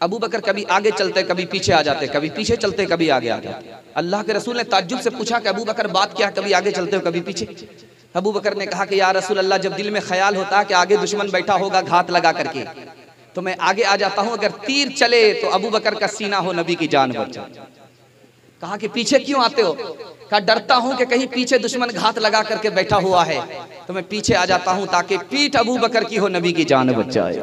अबू बकर कभी आगे चलते, कभी पीछे आ जाते, कभी पीछे चलते, कभी आगे आ जाते। अल्लाह के रसूल ने ताज्जुब से पूछा कि अबू बकर बात क्या, कभी आगे चलते हो कभी पीछे। अबू बकर ने कहा कि या रसूल अल्लाह जब दिल में ख्याल होता है कि आगे दुश्मन बैठा होगा घात लगा करके, तो मैं आगे आ जाता हूं, अगर तीर चले तो अबू बकर का सीना हो, नबी की जान बच जाए। कहा कि पीछे क्यों आते हो? कहा डरता हूं कि कहीं पीछे दुश्मन घात लगा करके बैठा हुआ है, तो मैं पीछे आ जाता हूं ताकि पीठ अबू बकर की हो, नबी की जान बच जाए।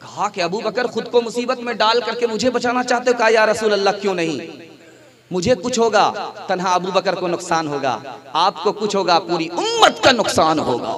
कहा कि अबू बकर खुद को मुसीबत में डाल करके मुझे बचाना चाहते हो? कहा या रसूल अल्लाह क्यों नहीं, मुझे कुछ होगा तन्हा अबू बकर को नुकसान होगा, आपको कुछ होगा पूरी उम्मत का नुकसान होगा।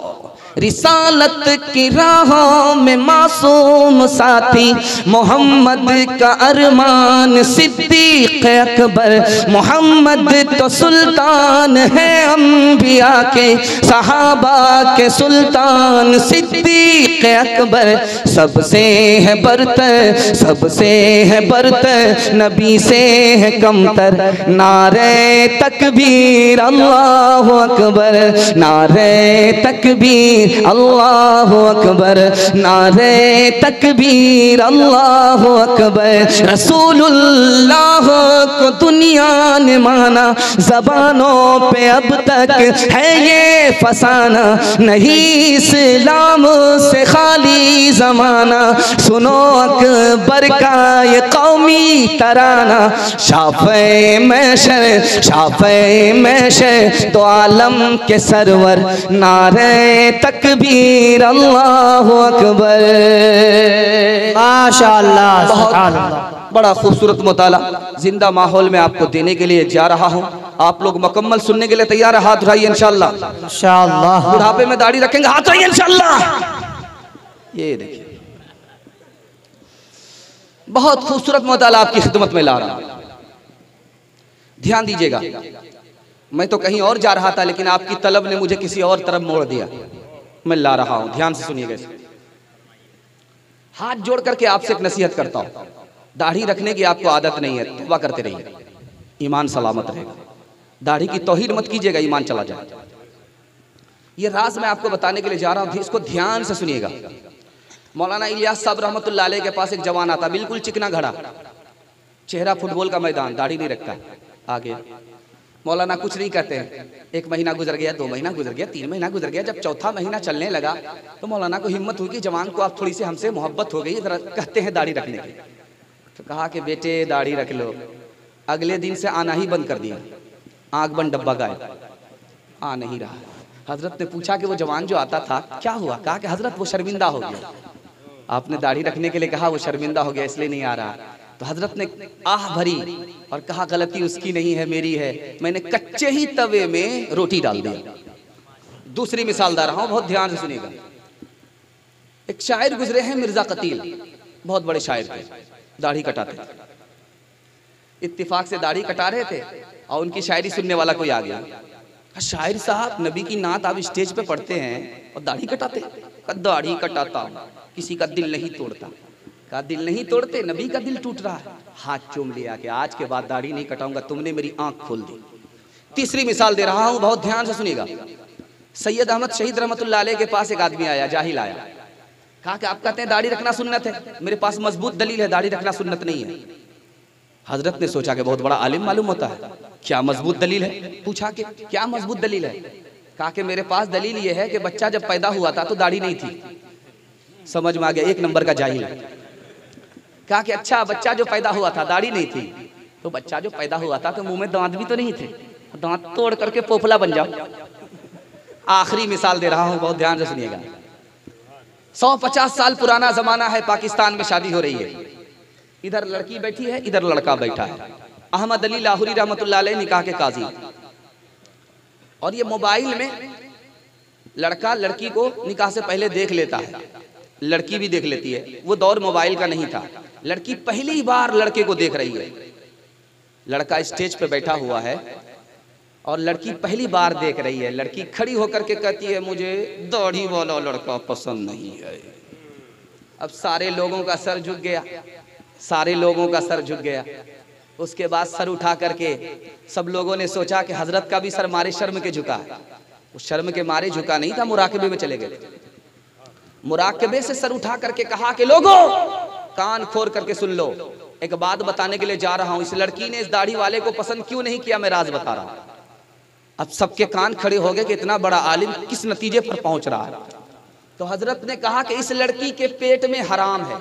रिसालत की राहों में मासूम साथी मोहम्मद का अरमान सिद्दीक अकबर, मोहम्मद तो सुल्तान है अंबिया के, सहाबा के सुल्तान सिद्दीक अकबर, सबसे है बरतर, सबसे है बरतर, नबी से है कमतर। नारे तकबीर अल्लाह अकबर, नारे तकबीर अल्लाह अकबर, नारे तकबीर अल्लाह अकबर। रसूलुल्लाह को दुनिया ने माना, जबानों पे अब तक है ये फसाना, नहीं इस्लाम से खाली जमाना, सुनो अकबर का ये कौमी तराना, शाफ़े महशर, शाफ़े महशर तो आलम के सरवर, नारे तकबीर अल्लाह अकबर। माशाअल्लाह, बहुत बड़ा खूबसूरत मुताला जिंदा माहौल में आपको देने के लिए जा रहा हूँ। आप लोग मुकम्मल सुनने के लिए तैयार है? हाथ उठाइए इंशाअल्लाह। इंशाअल्लाह। बुढ़ापे में दाढ़ी रखेंगे? हाथ उठाइए इंशाअल्लाह। ये देखिए बहुत खूबसूरत मुताला आपकी खिदमत में ला रहा हूँ, ध्यान दीजिएगा। मैं तो कहीं और जा रहा था, लेकिन आपकी तलब ने मुझे किसी और तरफ मोड़ दिया, मैं ला रहा हूं, ध्यान से सुनिएगा। हाथ जोड़ करके आपसे एक नसीहत करता हूं, दाढ़ी रखने की आपको आदत नहीं है, तौबा करते रहिए, ईमान सलामत रहेगा। दाढ़ी की तौहीन मत कीजिएगा, ईमान चला जाए। ये राज मैं आपको बताने के लिए जा रहा हूं, इसको ध्यान से सुनिएगा। मौलाना इलियास साहब रहमतुल्लाह अलैह के पास एक जवान आता, बिल्कुल चिकना घड़ा, चेहरा फुटबॉल का मैदान, दाढ़ी नहीं रखता। आ गया, मौलाना कुछ नहीं कहते हैं। 1 महीना गुजर गया, 2 महीना गुजर गया, 3 महीना गुजर गया। जब चौथा महीना चलने लगा तो मौलाना को हिम्मत हुई कि जवान को आप थोड़ी सी हमसे मोहब्बत हो गई, जरा कहते हैं दाढ़ी रखने की। तो कहा कि बेटे दाढ़ी रख लो। अगले दिन से आना ही बंद कर दिया, आंख बंद डब्बा गायब, आ नहीं रहा। हजरत ने पूछा कि वो जवान जो आता था क्या हुआ? कहा कि हजरत वो शर्मिंदा हो गया, आपने दाढ़ी रखने के लिए कहा, वो शर्मिंदा हो गया इसलिए नहीं आ रहा। तो हजरत ने आह भरी और कहा गलती उसकी नहीं है मेरी है, मैंने कच्चे ही तवे में रोटी डाल दी। दूसरी मिसाल दे रहा हूं, बहुत ध्यान से सुनिएगा। एक शायर गुजरे हैं मिर्जा कतील, बहुत बड़े शायर थे, दाढ़ी कटाते थे। इत्तिफाक से दाढ़ी कटा रहे थे और उनकी शायरी सुनने वाला कोई आ गया। शायर साहब नबी की नात आप स्टेज पे पढ़ते हैं और दाढ़ी कटाते? दाढ़ी कटाता किसी का दिल नहीं तोड़ता। का दिल नहीं तोड़ते, नबी का दिल टूट रहा है। हाथ चूम लिया कि आज के बाद दाढ़ी नहीं कटाऊंगा, तुमने मेरी आंख खोल दी। तीसरी मिसाल दे रहा हूं, बहुत ध्यान से सुनिएगा। सैयद अहमद शहीद रहमतुल्लाह अलैह के पास एक आदमी आया, जाहिल आया। कहा कि आप कहते हैं दाढ़ी रखना सुन्नत है, मेरे पास मजबूत दलील है, दाढ़ी रखना सुन्नत नहीं है। हजरत ने सोचा कि बहुत बड़ा आलिम मालूम होता है, क्या मजबूत दलील है? पूछा कि क्या मजबूत दलील है? कहा कि मेरे पास दलील यह है कि बच्चा जब पैदा हुआ था तो दाढ़ी नहीं थी। समझ में आ गया, 1 नंबर का जाहिल है। कहा कि अच्छा बच्चा जो पैदा हुआ था दाढ़ी नहीं थी, तो बच्चा जो पैदा हुआ था तो मुंह में दांत भी तो नहीं थे, दांत तोड़ करके पोपला बन जाओ। आखिरी मिसाल दे रहा हूं, बहुत ध्यान से सुनिएगा। 150 साल पुराना जमाना है, पाकिस्तान में शादी हो रही है। इधर लड़की बैठी है, इधर लड़का बैठा है। अहमद अली लाहौरी रहमतुल्लाह अलैह निकाह के काजी। और ये मोबाइल में लड़का लड़की को निकाह से पहले देख लेता है, लड़की भी देख लेती है। वो दौर मोबाइल का नहीं था। लड़की पहली बार लड़के को देख रही है। लड़का स्टेज पे बैठा हुआ है और लड़की पहली बार देख रही है। लड़की खड़ी होकर के कहती है मुझे दाढ़ी वाला लड़का पसंद नहीं है। अब सारे लोगों का सर झुक गया, सारे लोगों का सर झुक गया। उसके बाद सर उठा करके सब लोगों ने सोचा कि हजरत का भी सर मारे शर्म के झुका। उस शर्म के मारे झुका नहीं था, मुराकबे में चले गए। मुराकबे से सर उठा करके कहा कि लोगों कान खोल करके सुन लो, एक बात बताने के लिए जा रहा हूं। इस लड़की ने इस दाढ़ी वाले को पसंद क्यों नहीं किया, मैं राज बता रहा हूं। अब सबके कान खड़े हो गए कि इतना बड़ा आलिम किस नतीजे पर पहुंच रहा है। तो हजरत ने कहा कि इस लड़की के पेट में हराम है,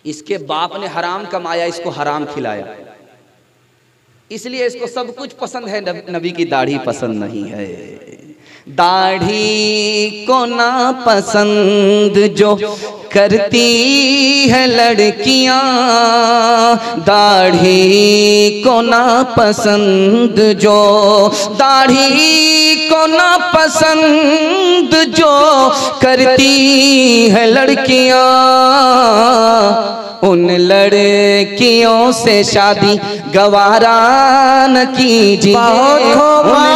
इसके बाप ने हराम कमाया, इसको हराम खिलाया, इसलिए इसको सब कुछ पसंद है, नबी की दाढ़ी पसंद नहीं है। दाढ़ी को ना पसंद जो करती है लड़कियां, दाढ़ी को ना पसंद जो, दाढ़ी को ना पसंद जो करती है लड़कियां, उन लड़कियों से शादी गवारा न कीजिए, उन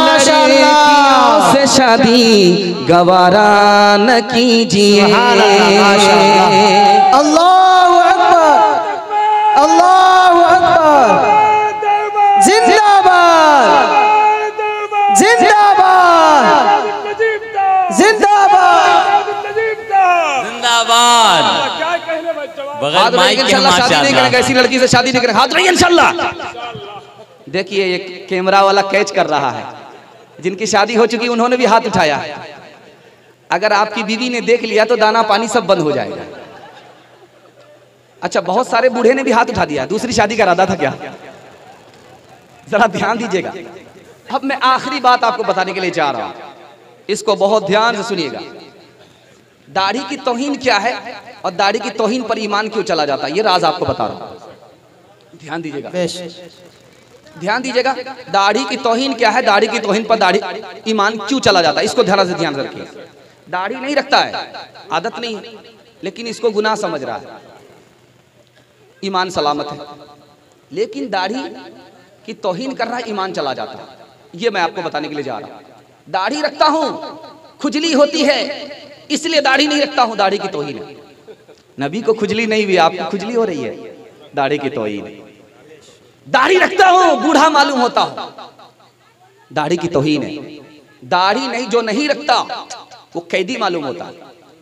लड़कियों से शादी गवारा न कीजिए। अल्लाहु अकबर, अल्लाहु अकबर, जिंदाबाद, जिंदाबाद, जिंदाबाद, जिंदाबाद। बगैर माइक के माशाअल्लाह ऐसी लड़की से शादी नहीं करेंगे, हाथ नहीं इंशाल्लाह। देखिए ये कैमरा वाला कैच कर रहा है, जिनकी शादी हो चुकी उन्होंने भी हाथ उठाया। अगर आपकी बीवी ने देख लिया तो दाना पानी सब बंद हो जाएगा। अच्छा बहुत सारे बूढ़े ने भी हाथ उठा दिया, दूसरी शादी का इरादा था क्या? जरा ध्यान दीजिएगा। अब मैं आखिरी बात आपको बताने के लिए जा रहा हूं, इसको बहुत ध्यान से सुनिएगा। दाढ़ी की तौहीन क्या है और दाढ़ी की तौहीन पर ईमान क्यों चला जाता है, ये राज आपको बता रहा हूं। ध्यान दीजिएगा, ध्यान दीजिएगा। दाढ़ी की तौहीन क्या है, दाढ़ी की तौहीन पर दाढ़ी ईमान क्यों चला जाता है, इसको ध्यान से ध्यान रखिए। दाढ़ी नहीं रखता है, आदत नहीं, लेकिन इसको गुनाह समझ रहा है, ईमान सलामत है। लेकिन दाढ़ी की तौहीन कर रहा है, ईमान चला जाता है। ये मैं आपको बताने के लिए जा रहा हूं। दाढ़ी रखता हूं, खुजली होती है, इसलिए दाढ़ी नहीं रखता हूं, दाढ़ी की तौहीन है। नबी को खुजली नहीं हुई, आपको खुजली हो रही है, दाढ़ी की तौहीन। दाढ़ी रखता हूं, बूढ़ा मालूम होता हूं, दाढ़ी की तौहीन है। दाढ़ी नहीं, जो नहीं रखता वो कैदी मालूम होता,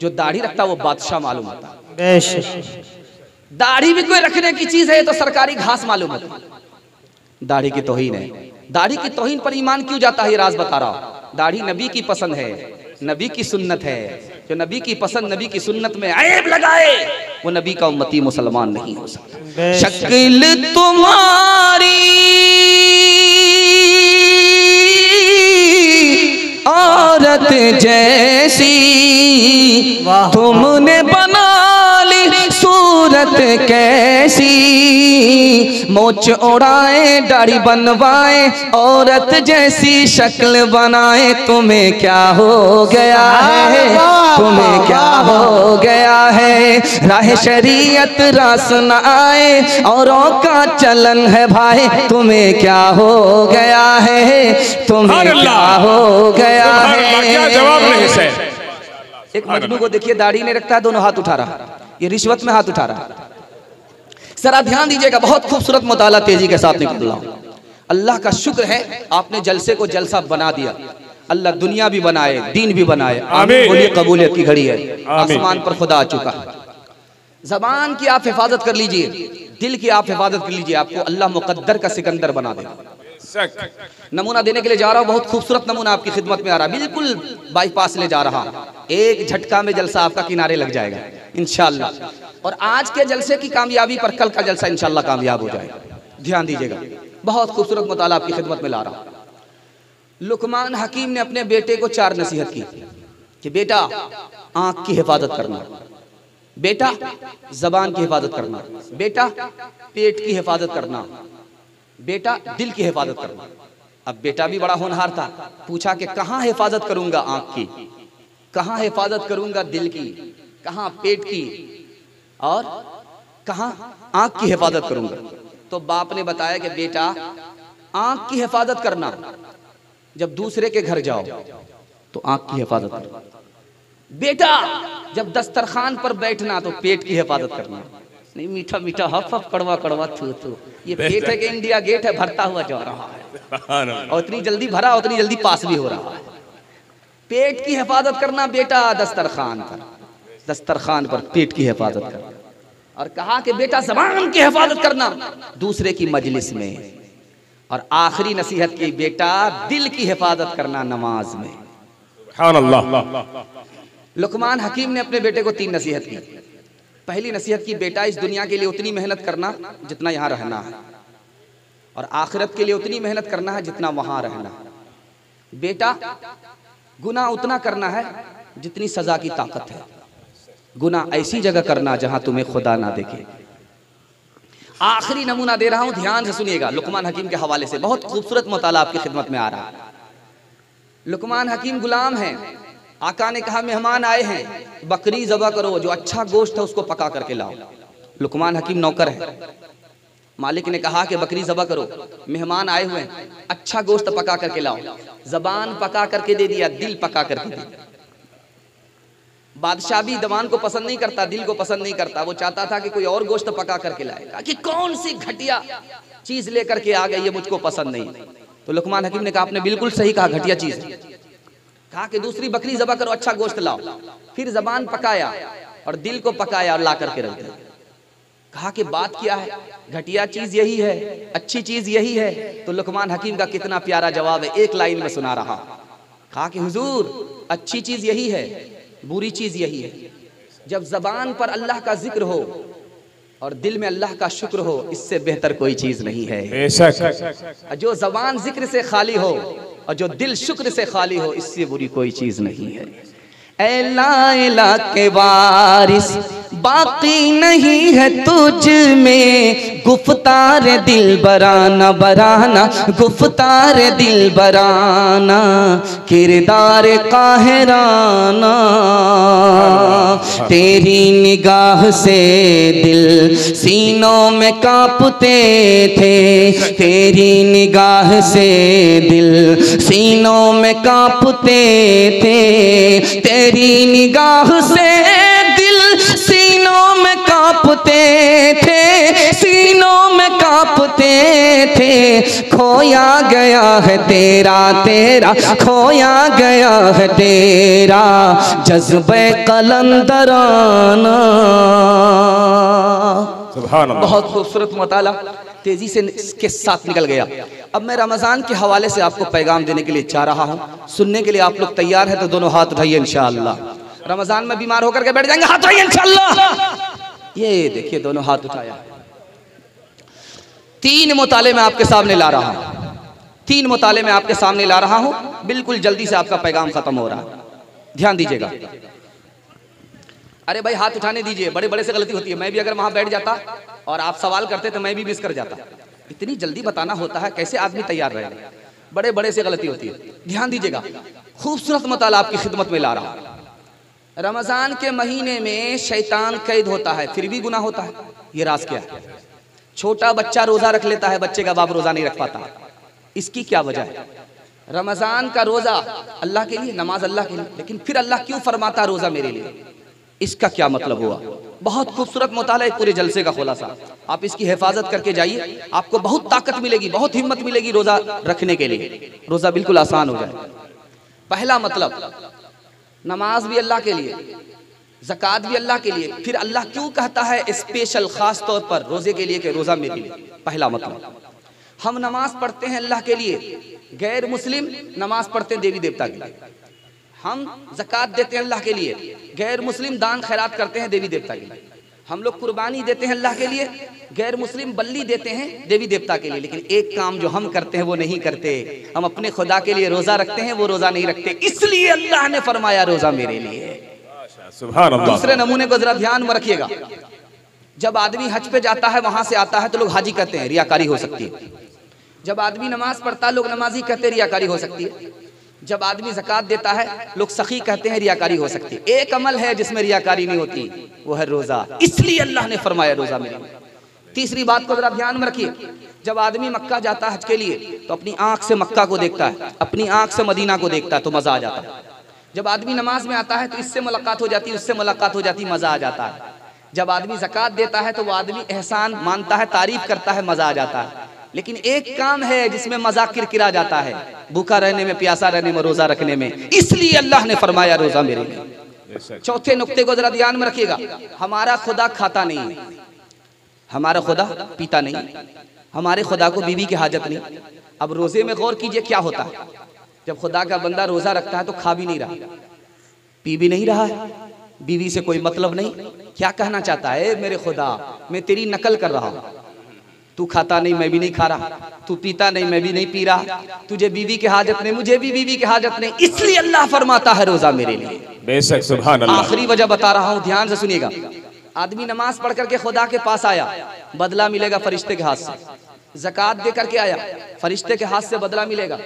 जो दाढ़ी रखता वो बादशाह मालूम होता। दाढ़ी भी कोई रखने की चीज है तो सरकारी घास मालूम होता। दाढ़ी की तौहीन है। दाढ़ी की तौहीन पर ईमान क्यों जाता है, ये राज बता रहा हूं। दाढ़ी नबी की पसंद है, नबी की सुन्नत है। जो नबी की पसंद, नबी की सुन्नत में ऐब लगाए वो नबी का उम्मती मुसलमान नहीं हो सकता। शक्ल तुम्हारी औरत जैसी, तुमने बना ली सूरत कैसी, मोच उड़ाए दाढ़ी बनवाए औरत जैसी शक्ल बनाए, तुम्हें क्या हो गया है, तुम्हें क्या हो गया है। राह शरीयत रास न आए औरों का चलन है भाई, तुम्हें क्या हो गया है, तुम्हें क्या हो गया है। क्या जवाब नहीं सर। एक मजनू को देखिए दाढ़ी नहीं रखता है, दोनों हाथ उठा रहा, ये रिश्वत में हाथ उठा रहा। जरा ध्यान दीजिएगा, बहुत खूबसूरत मुताला तेजी के साथ निकल रहा हूं। अल्लाह का शुक्र है आपने जलसे को जलसा बना दिया। अल्लाह दुनिया भी बनाए, दीन भी बनाए। आमीन बोलिए, कबूलियत की घड़ी है, आसमान पर खुदा आ चुका है। जबान की आप हिफाजत कर लीजिए, दिल की आप हिफाजत कर लीजिए, आपको अल्लाह मुकद्दर का सिकंदर बना देगा। नमूना देने के लिए जा रहा हूं, बहुत खूबसूरत नमूना आपकी खिदमत में आ रहा है, बिल्कुल बाईपास ले जा रहा, एक झटका में जलसा आपका किनारे लग जाएगा इंशाअल्लाह। और आज के जलसे की कामयाबी पर कल का जलसा इंशाअल्लाह कामयाब हो जाएगा। ध्यान दीजिएगा, बहुत खूबसूरत मुताला आपकी खिदमत में ला रहा हूं। लुकमान हकीम ने अपने बेटे को 4 नसीहत की कि बेटा आंख की हिफाजत करना, बेटा जबान की हिफाजत करना, बेटा पेट की हिफाजत करना, बेटा दिल की हिफाजत करना। अब बेटा भी बड़ा होनहार था, पूछा कि कहाँ हिफाजत करूंगा आंख की, कहाँ हिफाजत करूंगा दिल की, कहाँ पेट की और कहाँ आंख की हिफाजत करूंगा। तो बाप ने बताया कि बेटा आंख की हिफाजत करना, जब दूसरे के घर जाओ तो आंख की हिफाजत करना, बेटा जब दस्तरखान पर बैठना तो पेट की हिफाजत करना। नहीं मीठा मीठा हफ हफ, कड़वा कड़वा थू थू, ये पेट है कि इंडिया गेट है, भरता हुआ जा रहा है और इतनी जल्दी भरा उतनी जल्दी पास भी हो रहा है। पेट की हिफाजत करना बेटा दस्तरखान पर, दस्तरखान पर पेट की हिफाजत करना। और कहा कि बेटा ज़बान की हिफाजत करना दूसरे की मजलिस में। और आखिरी नसीहत की, बेटा दिल की हिफाजत करना नमाज में। लुकमान हकीम ने अपने बेटे को 3 नसीहत की। पहली नसीहत की, बेटा इस दुनिया के लिए उतनी मेहनत करना जितना यहाँ रहना है, और आखिरत के लिए उतनी मेहनत करना है जितना वहां रहना है। बेटा गुनाह उतना करना है जितनी सजा की ताकत है, गुनाह ऐसी जगह करना जहां तुम्हें खुदा ना देखे। आखिरी नमूना दे रहा हूं, ध्यान से सुनिएगा, लुकमान हकीम के हवाले से बहुत खूबसूरत मुताला आपकी खिदमत में आ रहा है। लुकमान हकीम गुलाम हैं, आका ने कहा मेहमान आए हैं, बकरी ज़बह करो, जो अच्छा गोश्त है उसको पका करके लाओ। लुकमान हकीम नौकर है, मालिक ने कहा कि बकरी ज़बह करो, मेहमान आए हुए हैं, अच्छा गोश्त पका करके लाओ। ज़बान पका करके दे दिया, दिल पका करके दे दिया। बादशाह भी ज़बान को पसंद नहीं करता, दिल को पसंद नहीं करता, वो चाहता था कि कोई और गोश्त पका करके लाए, कि कौन सी घटिया चीज लेकर के आ गई, ये मुझको पसंद नहीं। तो लुकमान हकीम ने कहा आपने बिल्कुल सही कहा, घटिया चीज। कहा कि दूसरी बकरी ज़बह करो, अच्छा गोश्त लाओ। फिर ज़बान पकाया और दिल को पकाया और ला करके रख दिया। कहा कि बात क्या है, घटिया चीज यही है, अच्छी चीज यही है। तो लुकमान हकीम का कितना प्यारा जवाब है, एक लाइन में सुना रहा। कहा कि हुजूर अच्छी चीज यही है, बुरी चीज यही है, जब ज़बान पर अल्लाह का जिक्र हो और दिल में अल्लाह का शुक्र हो, इससे बेहतर कोई चीज नहीं है। जो ज़बान जिक्र से खाली हो और जो दिल शुक्र से खाली हो, इससे बुरी कोई चीज नहीं है। ऐ लाइला के वारिस बाकी नहीं है तुझ में, गुफ्तार दिल बराना बराना, गुफ्तार दिल बराना, किरदार काहिराना। तेरी निगाह से दिल सीनों में कांपते थे, तेरी निगाह से दिल सीनों में कांपते थे, तेरी निगाह से दिल सीनों में कांपते थे, सीनों में कांपते थे। खोया गया है तेरा तेरा, खोया गया है तेरा जज्बे कलंदराना। सुभान अल्लाह। बहुत खूबसूरत मुताला तेजी से के साथ निकल गया। अब मैं रमजान के हवाले से आपको पैगाम देने के लिए चाह रहा हूँ, सुनने के लिए आप लोग तैयार हैं तो दोनों हाथ उठाइए इंशाअल्लाह। रमजान में बीमार होकर के बैठ जाएंगे, हाथ उठाइए इंशाअल्लाह। ये देखिए दोनों हाथ उठाया। 3 मुताले में आपके सामने ला रहा हूँ, 3 मुताले में आपके सामने ला रहा हूँ। बिल्कुल जल्दी से आपका पैगाम खत्म हो रहा है, ध्यान दीजिएगा। अरे भाई हाथ उठाने दीजिए, बड़े बड़े से गलती होती है। मैं भी अगर वहां बैठ जाता और आप सवाल करते तो मैं भी मिस कर जाता। इतनी जल्दी बताना होता है, कैसे आदमी तैयार रहेगा, बड़े बड़े से गलती होती है। ध्यान दीजिएगा, खूबसूरत मुताला आपकी खिदमत में ला रहा हूं। रमजान के महीने में शैतान कैद होता है, फिर भी गुनाह होता है। ये राज क्या है? छोटा बच्चा रोजा रख लेता है, बच्चे का बाप रोजा नहीं रख पाता, इसकी क्या वजह है? रमजान का रोजा अल्लाह के लिए, नमाज अल्लाह के लिए, लेकिन फिर अल्लाह क्यों फरमाता रोजा मेरे लिए? इसका क्या मतलब हुआ? बहुत खूबसूरत मुताला, एक पूरे जलसे का खुलासा। आप इसकी हिफाजत करके जाइए, आपको बहुत ताकत मिलेगी, बहुत हिम्मत मिलेगी रोजा रखने के लिए, रोजा बिल्कुल आसान हो जाए। पहला मतलब, नमाज भी अल्लाह के लिए, ज़कात भी अल्लाह के लिए, फिर अल्लाह क्यों कहता है स्पेशल खास तौर पर रोजे के लिए कि रोजा मेरे लिए? पहला मतलब, हम नमाज पढ़ते हैं अल्लाह के लिए, गैर मुस्लिम नमाज पढ़ते हैं देवी देवता के लिए। हम ज़कात देते हैं अल्लाह के लिए, गैर मुस्लिम दान खैरात करते हैं देवी देवता के लिए। हम लोग कुर्बानी देते हैं अल्लाह के लिए, गैर मुस्लिम बल्ली देते हैं देवी देवता के लिए। लेकिन एक काम जो हम करते हैं वो नहीं करते, हम अपने खुदा के लिए रोजा रखते हैं, वो रोजा नहीं रखते, इसलिए अल्लाह ने फरमाया रोजा मेरे लिए। सुभान अल्लाह। दूसरे नमूने को जरा ध्यान में रखिएगा, जब आदमी हज पे जाता है, वहां से आता है तो लोग हाजी कहते हैं, रियाकारी हो सकती है। जब आदमी नमाज पढ़ता है, लोग नमाजी कहते हैं, रियाकारी हो सकती है। जब आदमी ज़कात देता है, लोग सखी कहते हैं, रियाकारी हो सकती है। एक अमल है जिसमें रियाकारी नहीं होती, वो है रोजा, इसलिए अल्लाह ने फरमाया रोजा मेरे लिए। तीसरी बात को जरा ध्यान में रखिए, जब आदमी मक्का जाता है हज के लिए तो अपनी आंख से मक्का को देखता है, अपनी आंख से मदीना को देखता है तो मजा आ जाता है। जब आदमी नमाज में आता है तो इससे मुलाकात हो जाती है, उससे मुलाकात हो जाती है, मजा आ जाता है। जब आदमी ज़कात देता है तो वो आदमी एहसान मानता है, तारीफ करता है, मजा आ जाता है। लेकिन एक काम है जिसमें मजा किरकिरा जाता है, भूखा रहने में, प्यासा रहने में, रोजा रखने में, इसलिए अल्लाह ने फरमाया रोजा मेरे लिए। चौथे नुक्ते को जरा ध्यान में रखिएगा, हमारा खुदा खाता नहीं है, हमारा खुदा पीता नहीं, हमारे खुदा को बीवी की हाजत नहीं। अब रोजे में गौर कीजिए क्या होता है, जब खुदा का बंदा रोजा रखता है तो खा भी नहीं रहा, पी भी नहीं रहा है, बीवी से कोई मतलब नहीं। क्या कहना चाहता है? मेरे खुदा, मैं तेरी नकल कर रहा हूं, तू खाता नहीं मैं भी नहीं खा रहा, तू पीता नहीं मैं भी नहीं पी रहा, तुझे बीवी की हाजत नहीं मुझे भी बीवी की हाजत नहीं, इसलिए अल्लाह फरमाता है रोजा मेरे लिए। बेशक सुभान अल्लाह। आखिरी वजह बता रहा हूं, ध्यान से सुनिएगा। आदमी नमाज पढ़ करके खुदा के पास आया, बदला मिलेगा फरिश्ते के हाथ से। ज़कात दे करके आया, फरिश्ते के हाथ से बदला मिलेगा।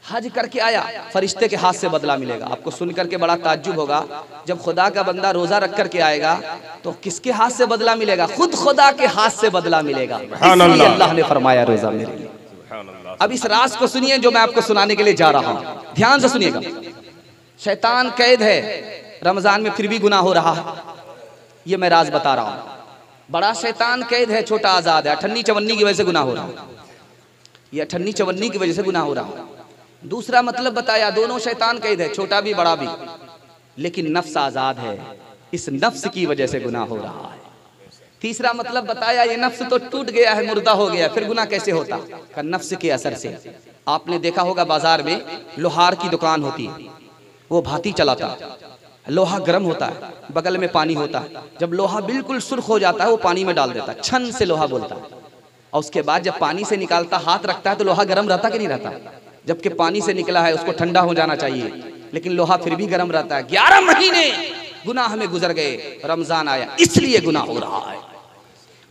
हज करके आया, फरिश्ते के हाथ से बदला मिलेगा। आपको सुन करके बड़ा ताज्जुब होगा, जब खुदा का बंदा रोजा रख करके आएगा तो किसके हाथ से बदला मिलेगा? खुद खुदा के हाथ से बदला मिलेगा, इसलिए अल्लाह ने फरमाया रोजा मेरे लिए। अब इस राज को सुनिए जो मैं आपको सुनाने के लिए जा रहा हूं, ध्यान से सुनिएगा। शैतान कैद है, रमजान में फिर भी गुनाह हो रहा है, ये मैं राज बता रहा हूं। बड़ा शैतान कैद है, छोटा आजाद है। अठन्नी चवन्नी की वजह से गुनाह हो रहा है, ये अठन्नी चवन्नी की वजह से गुनाह हो रहा है। दूसरा मतलब बताया, दोनों शैतान कैद है, छोटा भी बड़ा भी, लेकिन नफ्स आजाद है, इस नफ्स की वजह से गुनाह हो रहा है। तीसरा मतलब बताया, ये नफ्स तो टूट गया है, मुर्दा हो गया, फिर गुनाह कैसे होता? का नफ्स के असर से। आपने देखा होगा बाजार में लोहार की दुकान होती है, वो भाती चलाता है, लोहा गर्म होता है, बगल में पानी होता है, जब लोहा बिल्कुल सुर्ख हो जाता है वो पानी में डाल देता है, छन से लोहा बोलता है, और उसके बाद जब पानी से निकालता हाथ रखता है तो लोहा गर्म रहता कि नहीं रहता? जबकि पानी से निकला है, उसको ठंडा हो जाना चाहिए, लेकिन लोहा फिर भी गर्म रहता है। 11 महीने गुनाह में गुजर गए, रमजान आया इसलिए गुनाह हो रहा है।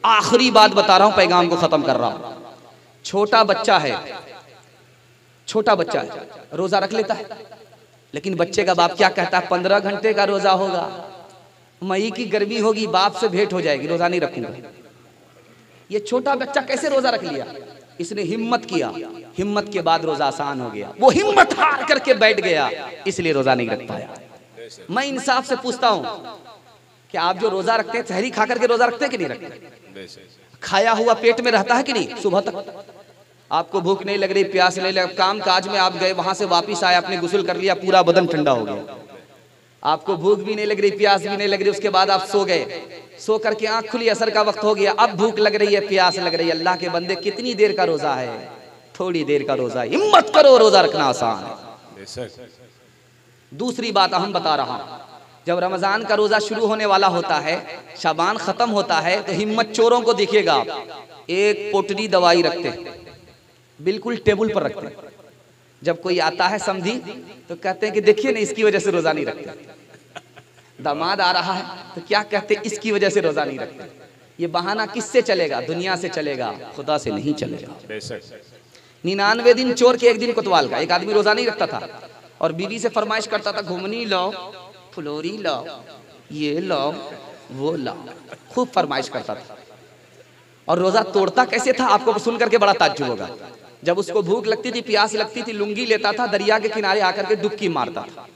आखिरी बात बता रहा हूं, पैगाम को खत्म कर रहा हूं। छोटा बच्चा है, छोटा बच्चा है, रोजा रख लेता है, लेकिन बच्चे का बाप क्या कहता है? 15 घंटे का रोजा होगा, मई की गर्मी होगी, बाप से भेंट हो जाएगी, रोजा नहीं रखूंगा। ये छोटा बच्चा कैसे रोजा रख लिया? इसने हिम्मत किया, हिम्मत के बाद रोजा आसान हो गया, वो हिम्मत हार करके बैठ गया, इसलिए रोजा नहीं रख पाया। मैं इंसाफ से पूछता हूं कि आप जो रोजा रखते हैं, सहरी खा करके रोजा रखते हैं कि नहीं रखते? खाया हुआ पेट में रहता है कि नहीं? सुबह तक आपको भूख नहीं लग रही, प्यास नहीं लग, काम काज में आप गए, वहां से वापिस आए, आपने गुस्ल कर लिया, पूरा बदन ठंडा हो गया, आपको भूख भी नहीं लग रही, प्यास भी नहीं लग रही, उसके बाद आप सो गए, सो करके आंख खुली, असर का वक्त हो गया, अब भूख लग रही है, प्यास लग रही है। अल्लाह के बंदे कितनी देर का रोजा है? थोड़ी देर का रोजा है। हिम्मत करो, रोजा रखना आसान है। दूसरी बात अहम बता रहा हूं, जब रमजान का रोजा शुरू होने वाला होता है, शाबान खत्म होता है, तो हिम्मत चोरों को देखिएगा आप एक पोटली दवाई रखते हैं, बिल्कुल टेबल पर रखते हैं। जब कोई आता है समझी तो कहते हैं कि देखिए ना, इसकी वजह से रोजा नहीं रखते। दामाद आ रहा है तो क्या कहते हैं? इसकी वजह से रोजा नहीं रखते। ये बहाना किससे चलेगा? दुनिया से चलेगा, खुदा से नहीं चलेगा। 99 दिन चोर के एक दिन कोतवाल का। एक आदमी रोजा नहीं रखता था और बीवी से फरमाइश करता था, घुमनी लाओ, फुलोरी लाओ, ये लाओ, वो लाओ, खूब फरमाइश करता था। और रोजा तोड़ता कैसे था? आपको सुन करके बड़ा ताज्जुब होगा। जब उसको भूख लगती थी, प्यास लगती थी, लुंगी लेता था, दरिया के किनारे आकर के डुबकी मारता था,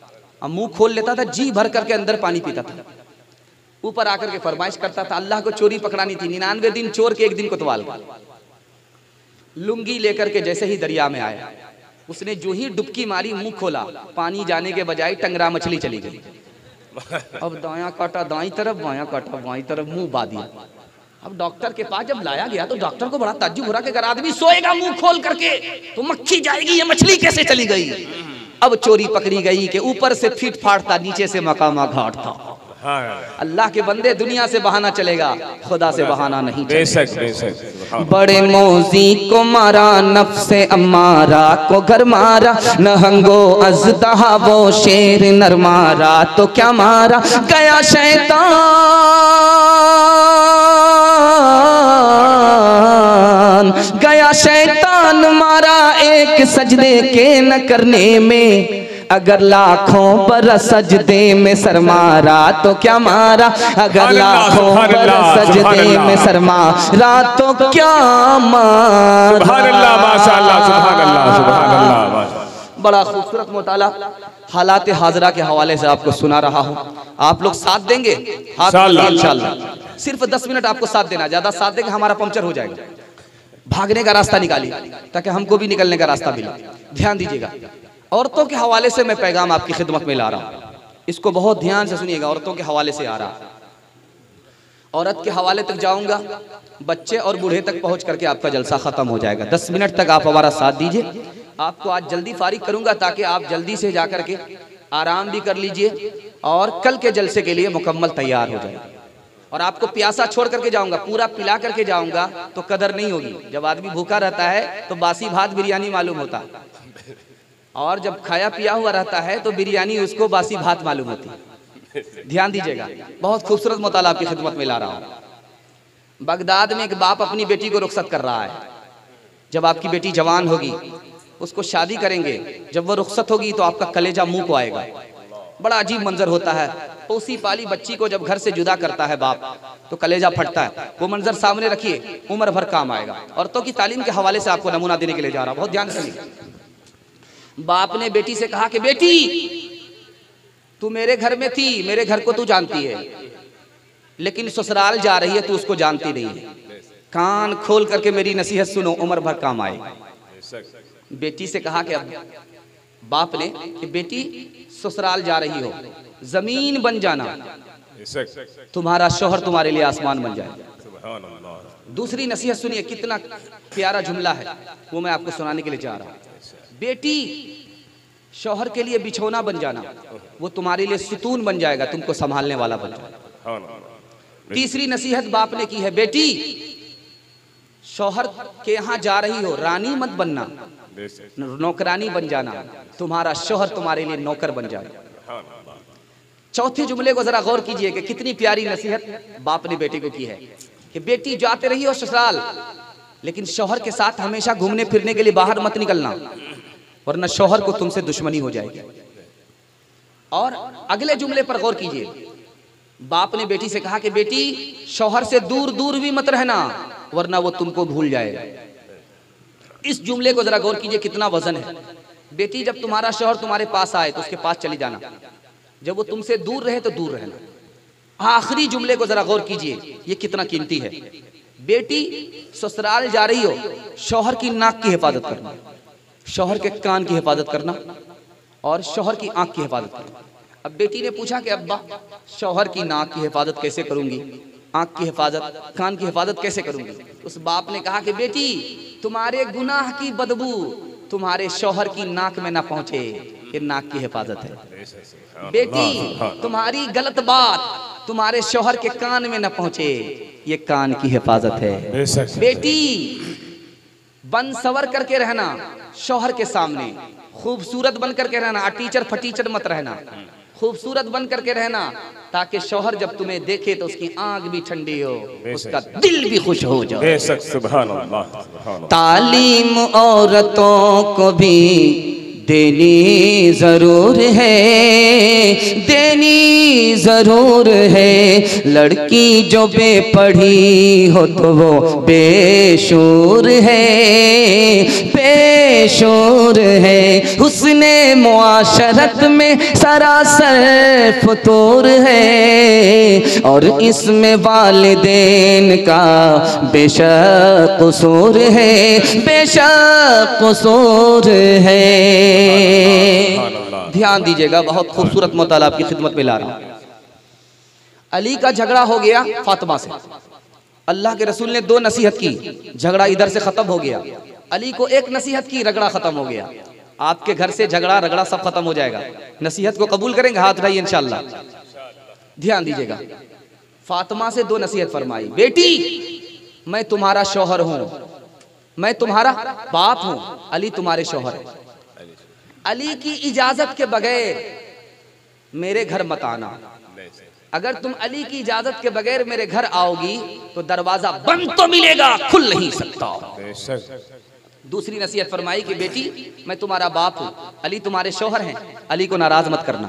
अब मुंह खोल लेता था, जी भर करके अंदर पानी पीता था, ऊपर आकर के फरमाइश करता था। अल्लाह को चोरी पकड़ानी थी, 99 दिन चोर के एक दिन कोतवाल का। लुंगी लेकर के जैसे ही दरिया में आया, उसने जो ही डुबकी मारी, मुंह खोला, पानी जाने के बजाय टंगरा मछली चली गई। अब दायां काटा दाईं तरफ, बायां काटा बाईं तरफ, मुंह बा दिया। अब डॉक्टर के पास जब लाया गया तो डॉक्टर को बड़ा ताज्जुब हो रहा कि अगर आदमी सोएगा मुंह खोल करके तो मक्खी जाएगी, ये मछली कैसे चली गई? अब चोरी पकड़ी गई कि ऊपर से फीट फाड़ता, नीचे से मकामा घाट था। अल्लाह के बंदे, दुनिया से बहाना चलेगा, खुदा से बहाना नहीं चलेगा। बड़े मौजी को मारा, नफ्से अम्मारा को घर मारा, नहंगो अज़दहा वो शेर नर मारा तो क्या मारा? गया शैतान, गया शैतान मारा एक सजदे के न करने में। अगर लाखों बरस सजदे में सर मारा तो क्या मारा? अगर लाखों बरस सजदे में सर मारा तो क्या मारा? बड़ा खूबसूरत मुताला हालात हाजरा के हवाले से आपको सुना रहा हूँ। आप लोग साथ देंगे? इंशाअल्लाह। सिर्फ 10 मिनट आपको साथ देना, ज्यादा साथ देंगे हमारा पंक्चर हो जाएगा। भागने का रास्ता निकालिए ताकि हमको भी निकलने का रास्ता मिले। ध्यान दीजिएगा, औरतों के हवाले से मैं पैगाम आपकी खिदमत में ला रहा हूँ, इसको बहुत ध्यान से सुनिएगा। औरतों के हवाले से आ रहा, औरत के हवाले तक जाऊंगा, बच्चे और बूढ़े तक पहुंच करके आपका जलसा खत्म हो जाएगा। 10 मिनट तक आप हमारा साथ दीजिए। आपको आज जल्दी फारिग करूंगा ताकि आप जल्दी से जाकर के आराम भी कर लीजिए और कल के जलसे के लिए मुकम्मल तैयार हो जाए। और आपको प्यासा छोड़ करके जाऊंगा, पूरा पिला करके जाऊंगा तो कदर नहीं होगी। जब आदमी भूखा रहता है तो बासी भात बिरयानी मालूम होता है, और जब खाया पिया हुआ रहता है तो बिरयानी उसको बासी भात मालूम होती है। ध्यान दीजिएगा, बहुत खूबसूरत मुताला आपकी खिदमत में ला रहा हूँ। बगदाद में एक बाप अपनी बेटी को रुखसत कर रहा है। जब आपकी बेटी जवान होगी, उसको शादी करेंगे, जब वो रुखसत होगी तो आपका कलेजा मुंह को आएगा। बड़ा अजीब मंजर होता है, पोसी पाली बच्ची को जब घर से जुदा करता है बाप तो कलेजा फटता है। वो मंजर सामने रखिए, उम्र भर काम आएगा। औरतों की तालीम के हवाले से आपको नमूना देने के लिए जा रहा हूँ, बहुत ध्यान से सुनिए। बाप ने बेटी से कहा कि बेटी तू मेरे घर में थी, मेरे घर को तू जानती है, लेकिन ससुराल जा रही है, तू उसको जानती नहीं है। कान खोल करके मेरी नसीहत सुनो, उम्र भर काम आए। बेटी से कहा कि अब बाप ने कि बेटी ससुराल जा रही हो, जमीन बन जाना, तुम्हारा शौहर तुम्हारे लिए आसमान बन जाए। दूसरी नसीहत सुनिए, कितना प्यारा जुमला है, वो मैं आपको सुनाने के लिए जा रहा हूँ। बेटी शौहर के लिए बिछौना बन जाना, वो तुम्हारे लिए सुतून बन जाएगा, तुमको संभालने वाला बन जाएगा। तीसरी नसीहत बाप ने की है, बेटी शौहर के यहाँ जा रही हो, रानी मत बनना, नौकरानी बन जाना, तुम्हारा शौहर तुम्हारे लिए नौकर बन जाएगा। चौथे जुमले को जरा गौर कीजिए कि कितनी प्यारी नसीहत बाप ने बेटी को की है कि बेटी जाते रही हो ससुराल, लेकिन शौहर के साथ हमेशा घूमने फिरने के लिए बाहर मत निकलना, वरना शौहर को तुमसे दुश्मनी हो जाएगी। और अगले जुमले पर गौर कीजिए, बाप ने बेटी से कहा कि बेटी शौहर से दूर दूर भी मत रहना, वरना वो तुमको भूल जाएगा। इस जुमले को जरा गौर कीजिए, कितना वजन है। बेटी जब तुम्हारा शौहर तुम्हारे पास आए तो उसके पास चली जाना, जब वो तुमसे दूर रहे तो दूर रहना। आखिरी जुमले को जरा गौर कीजिए, ये कितना कीमती है। बेटी ससुराल जा रही हो, शौहर की नाक की हिफाजत करना, शौहर के कान की हिफाजत करना और शौहर की आंख की हिफाजत करना। अब बेटी ने पूछा कि अब्बा शौहर की नाक की हिफाजत कैसे करूंगी, आंख की हिफाजत, कान की हिफाजत कैसे करूंगी। उस बाप ने कहा कि बेटी तुम्हारे गुनाह की बदबू तुम्हारे शौहर की नाक में ना पहुंचे, ये नाक की हिफाजत है। बेटी तुम्हारी गलत बात तुम्हारे शौहर के कान में ना पहुंचे, ये कान की हिफाजत है। बेटी बन सवर करके रहना, शौहर के सामने खूबसूरत बन करके रहना, टीचर फटीचर मत रहना, खूबसूरत बन करके रहना, ताकि शौहर जब तुम्हें देखे तो उसकी आंख भी ठंडी हो, उसका दिल भी खुश हो जाए। बेशक सुभान अल्लाह। तालीम औरतों को भी देनी जरूर है, देनी जरूर है। लड़की जो बेपढ़ी हो तो वो बेशूर है, बेशूर है। हुस्ने मुआशरत में सरासर फतूर है, और इसमें वालिदैन का बेशक कसूर है, बेशक कसूर है। ध्यान दीजिएगा, बहुत खूबसूरत मौताला आपकी खिदमत में ला रहा हूं। अली का झगड़ा हो गया फातिमा से, अल्लाह के रसूल ने 2 नसीहत की, झगड़ा इधर से खत्म हो गया। अली को 1 नसीहत की, रगड़ा खत्म हो गया। आपके घर से झगड़ा रगड़ा सब खत्म हो जाएगा। नसीहत को कबूल करेंगे, हाथ उठाइए इंशाअल्लाह। ध्यान दीजिएगा, फातिमा से 2 नसीहत फरमाई। बेटी मैं तुम्हारा शौहर हूं, मैं तुम्हारा बाप हूं, अली तुम्हारे शौहर है। अली की इजाजत के बगैर मेरे घर मत आना। अगर तुम अली की इजाजत के बगैर मेरे घर आओगी तो दरवाजा बंद तो मिलेगा, खुल नहीं सकता। दूसरी नसीहत फरमाई कि बेटी मैं तुम्हारा बाप हूं, अली तुम्हारे शौहर हैं, अली को नाराज मत करना।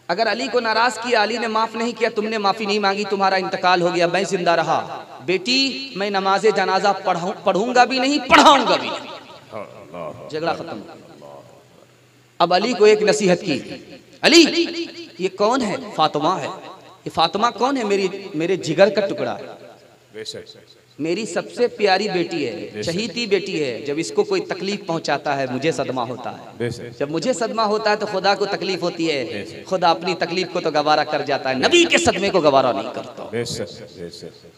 अगर अली को नाराज किया, अली ने माफ नहीं किया, तुमने माफी नहीं मांगी, तुम्हारा इंतकाल हो गया, मैं जिंदा रहा, बेटी मैं नमाज जनाजा पढ़ूंगा भी नहीं, पढ़ाऊंगा भी नहीं। झगड़ा खत्म। अब अली को 1 नसीहत की, अली ये कौन है? फातिमा है। ये फातिमा कौन है? मेरे जिगर का टुकड़ा है, मेरी सबसे प्यारी बेटी है, चहीती बेटी है। जब इसको कोई तकलीफ पहुंचाता है मुझे सदमा होता है, जब मुझे सदमा होता है तो खुदा को तकलीफ होती है, खुदा अपनी तकलीफ को तो गवारा कर जाता है, नबी के सदमे को गवारा नहीं करता।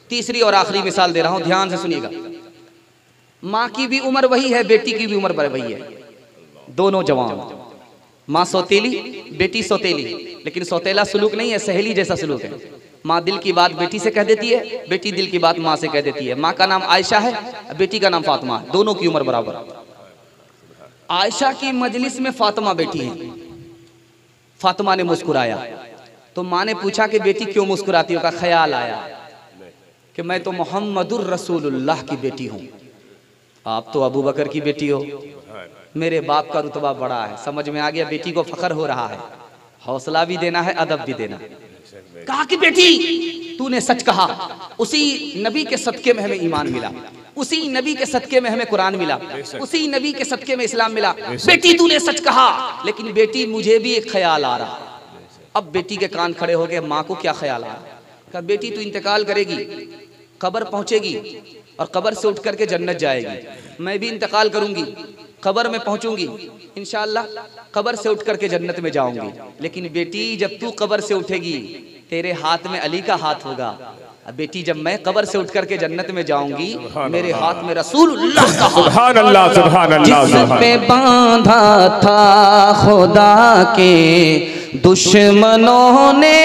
तीसरी और आखिरी मिसाल दे रहा हूं, ध्यान से सुनिएगा। माँ की भी उम्र वही है, बेटी की भी उम्र वही है, दोनों जवान। माँ सौतेली, बेटी सौतेली, लेकिन सौतेला सुलूक नहीं है, सहेली जैसा सुलूक है। माँ दिल की बात बेटी से कह देती है, बेटी दिल की बात माँ से कह देती है। माँ का नाम आयशा है, बेटी का नाम फातिमा है, दोनों की उम्र बराबर। आयशा की मजलिस में फातिमा बैठी है, फातिमा ने मुस्कुराया तो माँ ने पूछा कि बेटी क्यों मुस्कुराती हो? का ख्याल आया कि मैं तो मोहम्मदुर रसूलुल्लाह की बेटी हूँ, आप तो अबू बकर की बेटी हो, मेरे बाप का रुतबा बड़ा है। समझ में आ गया, बेटी को फख्र हो रहा है, हौसला भी देना है, अदब भी देना है। कहा कि बेटी तूने सच कहा, उसी नबी के सदके में हमें ईमान मिला, उसी नबी के सदके में हमें कुरान मिला, उसी नबी के सदके में इस्लाम मिला। बेटी तूने सच कहा, लेकिन बेटी मुझे भी एक ख्याल आ रहा। अब बेटी के कान खड़े हो गए, माँ को क्या ख्याल आ रहा? कहा बेटी तू इंतकाल करेगी, कब्र पहुंचेगी और कब्र से उठ करके जन्नत जाएगी, मैं भी इंतकाल करूंगी, कब्र में पहुंचूंगी, इंशाअल्लाह कब्र से उठ करके जन्नत में जाऊंगी। लेकिन बेटी जब तू कब्र से उठेगी तेरे हाथ में अली का हाथ होगा, बेटी जब मैं कब्र से उठ करके जन्नत में जाऊंगी मेरे हाथ में रसूलुल्लाह का हाथ। सुभान अल्लाह, सुभान अल्लाह। जिस पे बांधा था खुदा के दुश्मनों ने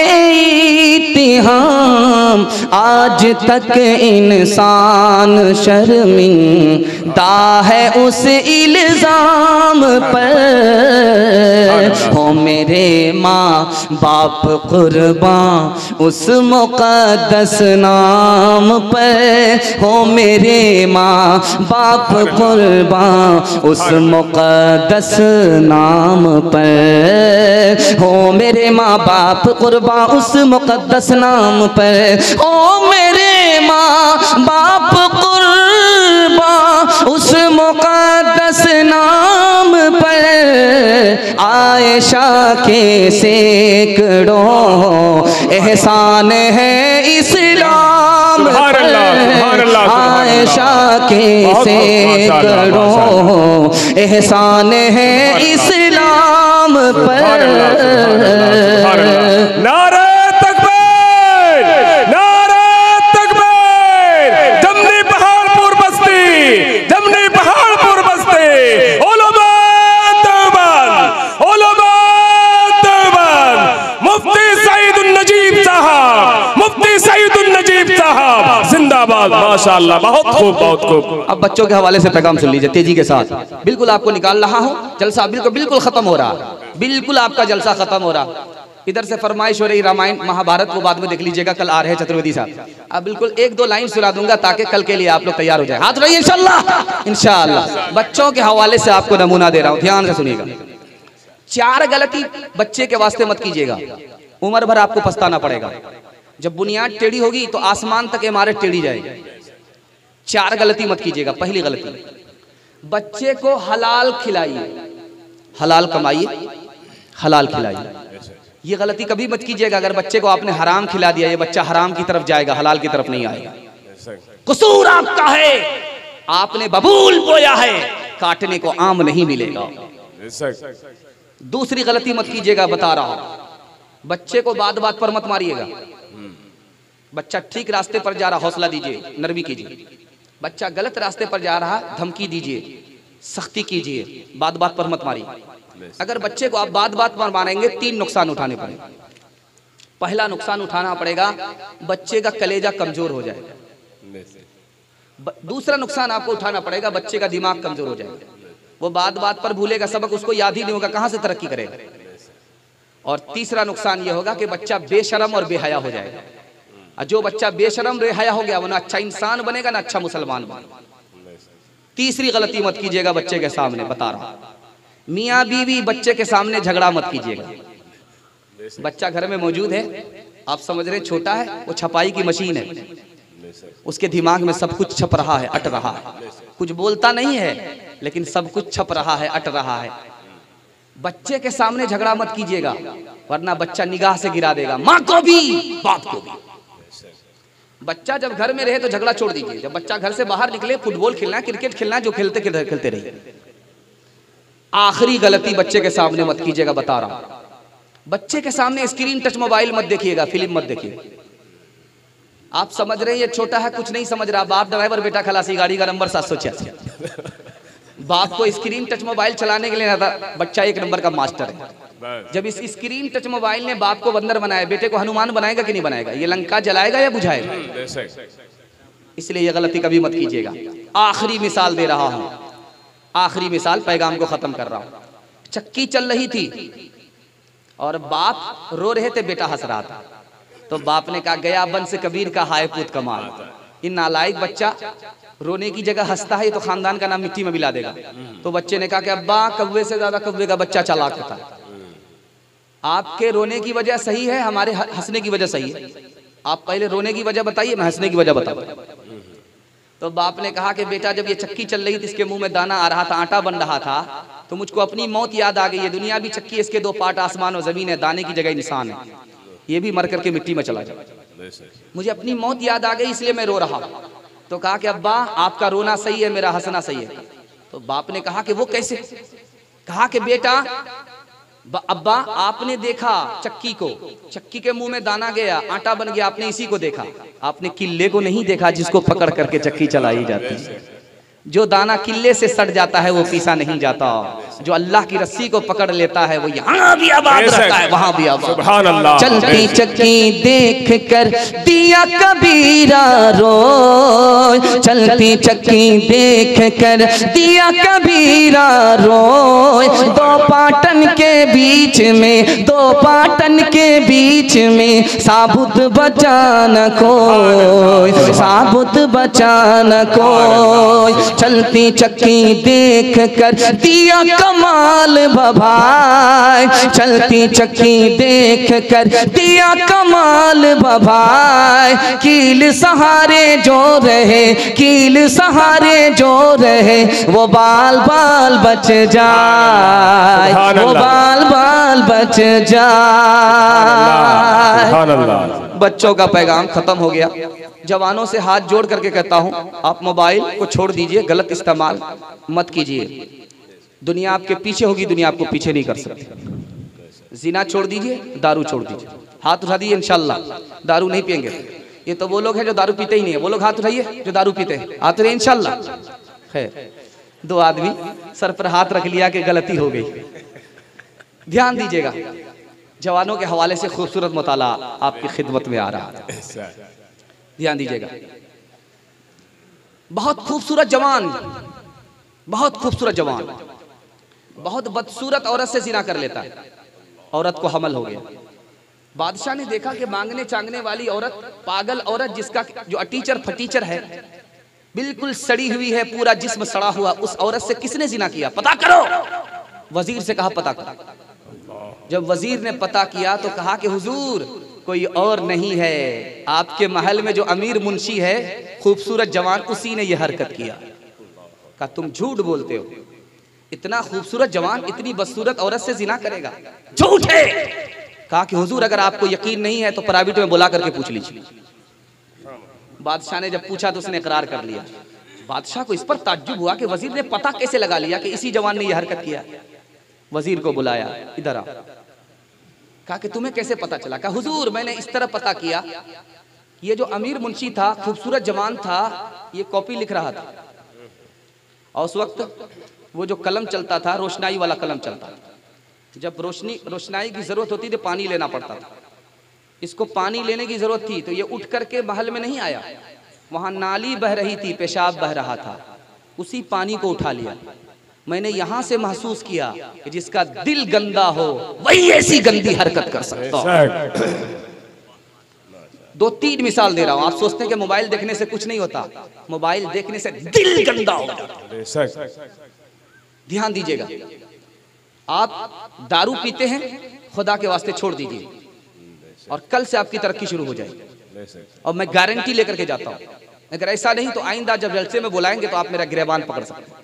इत्तिहाम, आज तक इंसान शर्मिंदा है उस इल्जाम पर। हो मेरे माँ बाप कुर्बान उस मुक़द्दस नाम पर, हो मेरे माँ बाप कुर्बान उस मुक़द्दस नाम पर, हो मेरे माँ बाप कुर्बान उस मुक़द्दस नाम पर, ओ मेरे माँ बाप कुर्बान उस मुक़द्दस नाम पर। आयशा के सैकड़ों एहसान है इस्लाम पर, आयशा के सैकड़ों एहसान है इस्लाम पर। माशाअल्लाह, बहुत खूब, बहुत खूब। अब बच्चों के हवाले से पैगाम सुन लीजिए तेजी के साथ। बिल्कुल आपको निकाल रहा हूँ, जलसा बिल्कुल खत्म हो रहा, बिल्कुल आपका जलसा खत्म हो रहा। इधर से फरमाइश हो रही रामायण महाभारत, वो बाद में देख लीजिएगा, कल आ रहे हैं चतुर्वेदी साहब। अब बिल्कुल एक दो लाइन सुना दूंगा ताकि कल के लिए आप लोग तैयार हो जाए। हाथ रहिए इंशाल्लाह, इंशाल्लाह। बच्चों के हवाले से आपको नमूना दे रहा हूँ, ध्यान से सुनिएगा। 4 गलती बच्चे के वास्ते मत कीजिएगा, उम्र भर आपको पछताना पड़ेगा। जब बुनियाद टेढ़ी होगी तो आसमान तक इमारत टेढ़ी जाएगी। 4 गलती मत कीजिएगा। पहली गलती, बच्चे को हलाल खिलाइए, हलाल कमाइए, हलाल खिलाइए। ये गलती कभी मत कीजिएगा। अगर बच्चे को आपने हराम खिला दिया, ये बच्चा हराम की तरफ जाएगा, हलाल की तरफ नहीं आएगा। कसूर आपका है, आपने बबूल बोया है, काटने को आम नहीं मिलेगा। दूसरी गलती मत कीजिएगा, बता रहा हूं, बच्चे को बात बात पर मत मारिएगा। बच्चा ठीक रास्ते पर जा रहा, हौसला दीजिए, नरमी कीजिए। बच्चा गलत रास्ते पर जा रहा, धमकी दीजिए, सख्ती कीजिए, बात बात पर मत मारिए। अगर बच्चे को आप बात बात पर मारेंगे 3 नुकसान उठाने पड़ेंगे। पहला नुकसान उठाना पड़ेगा, बच्चे का कलेजा कमजोर हो जाएगा। दूसरा नुकसान आपको उठाना पड़ेगा, बच्चे का दिमाग कमजोर हो जाएगा, वो बात बात पर भूलेगा, सबक उसको याद ही नहीं होगा, कहां से तरक्की करेगा। और तीसरा नुकसान ये होगा कि बच्चा बेशरम और बेहया हो जाएगा। जो बच्चा बेशरम बेहया हो गया, वो ना अच्छा इंसान बनेगा, ना अच्छा मुसलमान बनेगा। तीसरी गलती मत कीजिएगा बच्चे के सामने, बता रहा हूं, मियाँ बीवी बच्चे के सामने झगड़ा मत कीजिएगा। बच्चा घर में मौजूद है, आप समझ रहे छोटा है, वो छपाई की मशीन है, उसके दिमाग में सब कुछ छप रहा है, अट रहा है, कुछ बोलता नहीं है लेकिन सब कुछ छप रहा है, अट रहा है। बच्चे के सामने झगड़ा मत कीजिएगा, वरना बच्चा निगाह से गिरा देगा, माँ को भी बाप को भी। बच्चा जब घर में रहे तो झगड़ा छोड़ दीजिए, जब बच्चा घर से बाहर निकले, फुटबॉल खेलना, क्रिकेट खेलना, जो खेलते खेलते रहिए। आखिरी गलती बच्चे के सामने मत कीजिएगा, बता रहा हूं, बच्चे के सामने स्क्रीन टच मोबाइल मत देखिएगा, फिल्म मत देखिए। आप समझ रहे हैं ये छोटा है, कुछ नहीं समझ रहा, बाप ड्राइवर, बेटा खलासी, गाड़ी का नंबर 786। बाप को स्क्रीन टच मोबाइल चलाने के लिए ना था, बच्चा 1 नंबर का मास्टर है। जब इस स्क्रीन टच मोबाइल ने बाप को बंदर बनाया, बेटे को हनुमान बनाएगा कि नहीं बनाएगा? ये लंका जलाएगा या बुझाएगा? इसलिए ये गलती कभी मत कीजिएगा। आखिरी मिसाल दे रहा हूं, आखिरी मिसाल, पैगाम को खत्म कर रहा हूं। चक्की चल रही थी और बाप रो रहे थे, बेटा हंस रहा था, तो बाप ने कहा, गया बन से कबीर का हाय पूत कमाल। इन नालायक बच्चा रोने की जगह हंसता है, तो खानदान का नाम मिट्टी में मिला देगा। तो बच्चे ने कहा कि अब्बा, कौवे से ज्यादा कौवे का बच्चा चालाक होता है। आपके रोने की वजह सही है, हमारे हंसने की वजह सही है। आप पहले रोने की वजह बताइए, मैं हंसने की वजह बताऊं। तो बाप ने कहा कि बेटा, जब ये चक्की चल रही थी, इसके मुंह में दाना आ रहा था, आटा बन रहा था, तो मुझको अपनी मौत याद आ गई। ये दुनिया भी चक्की, इसके 2 पार्ट, आसमान और जमीन है, दाने की जगह इंसान है, ये भी मर करके मिट्टी में चला जाए। मुझे अपनी मौत याद आ गई, इसलिए मैं रो रहा। तो कहा कि अब्बा, आपका रोना सही है, मेरा हंसना सही है। तो बाप ने कहा कि वो कैसे? कहा कि बेटा, अब्बा, आपने देखा चक्की को, चक्की के मुंह में दाना गया, आटा बन गया, आपने इसी को देखा, आपने किल्ले को नहीं देखा जिसको पकड़ करके चक्की चलाई जाती है। जो दाना किल्ले से सट जाता है वो पीसा नहीं जाता, जो अल्लाह की रस्सी को पकड़ लेता है वो यहाँ भी आबाद रहता है, वहां भी आबाद। सुभान अल्लाह। चलती चक्की देख कर दिया कबीरा रोए, चलती चक्की देख कर दिया कबीरा रोए। 2 पाटन के बीच में, 2 पाटन के बीच में, साबुत बचा न कोई, साबुत बचा न कोई। चलती चक्की देख कर दिया कमाल बभाई, चलती चक्की देख कर दिया कमाल बभाई। कील सहारे जो रहे, कील सहारे जो रहे, वो बाल बाल बच जाए, वो बाल बाल बच जाए। बच्चों का पैगाम खत्म हो गया। जवानों से हाथ जोड़ करके कहता हूं, आप मोबाइल को छोड़ दीजिए, गलत इस्तेमाल मत कीजिए। दुनिया आपके पीछे होगी, दुनिया आपको पीछे नहीं कर सकती। जिना छोड़ दीजिए, दारू छोड़ दीजिए। हाथ उठा दीजिए, इंशाल्लाह दारू नहीं पिएंगे। ये तो वो लोग हैं जो दारू पीते ही नहीं है, वो लोग हाथ उठाइए जो दारू पीते हैं, हाथ उठाइए इंशाल्लाह। है 2 आदमी सर पर हाथ रख लिया कि गलती हो गई। ध्यान दीजिएगा, जवानों के हवाले से खूबसूरत मुताला आपकी खिदमत में आ रहा है, ध्यान दीजिएगा। बहुत खूबसूरत जवान, बहुत खूबसूरत जवान, बहुत बदसूरत औरत से जिना कर लेता है, औरत को हमल हो गया। बादशाह ने देखा कि मांगने चांगने वाली औरत, पागल औरत जिसका जो अटीचर फटीचर है, बिल्कुल सड़ी हुई है, पूरा जिस्म सड़ा हुआ, उस औरत से किसने जिना किया, पता करो। वजीर से कहा पता करो। जब वजीर ने पता किया तो कहा कि हुजूर कोई और नहीं है, आपके महल में जो अमीर मुंशी है, खूबसूरत जवान, उसी ने यह हरकत किया। कहा तुम झूठ बोलते हो, इतना खूबसूरत जवान इतनी बदसूरत औरत से जिना करेगा, झूठ है। कहा कि हुजूर अगर आपको यकीन नहीं है तो प्राइवेट में बुला करके पूछ लीजिए। बादशाह ने जब पूछा तो उसने इकरार कर लिया। बादशाह को इस पर ताज्जुब हुआ कि वजीर ने पता कैसे लगा लिया कि इसी जवान ने यह हरकत किया। वजीर को बुलाया, इधर आ। कहा कि तुम्हें कैसे पता चला? कहा हुजूर मैंने इस तरह पता किया, ये जो अमीर मुंशी था, खूबसूरत जवान था, ये कॉपी लिख रहा था, और उस वक्त वो जो कलम चलता था, रोशनाई वाला कलम चलता था। जब रोशनाई की जरूरत होती थी पानी लेना पड़ता था, इसको पानी लेने की जरूरत थी तो ये उठ करके महल में नहीं आया, वहां नाली बह रही थी, पेशाब बह रहा था, उसी पानी को उठा लिया। मैंने यहां से महसूस किया कि जिसका दिल गंदा हो वही ऐसी गंदी हरकत कर सकता हो। 2-3 मिसाल दे रहा हूं। आप सोचते हैं कि मोबाइल देखने से कुछ नहीं होता, मोबाइल देखने से दिल गंदा हो जाता है। ध्यान दीजिएगा, आप दारू पीते हैं, खुदा के वास्ते छोड़ दीजिए, और कल से आपकी तरक्की शुरू हो जाएगी। और मैं गारंटी लेकर के जाता हूं, अगर ऐसा नहीं तो आइंदा जब जलसे में बुलाएंगे तो आप मेरा गिरबान पकड़ सकते हैं।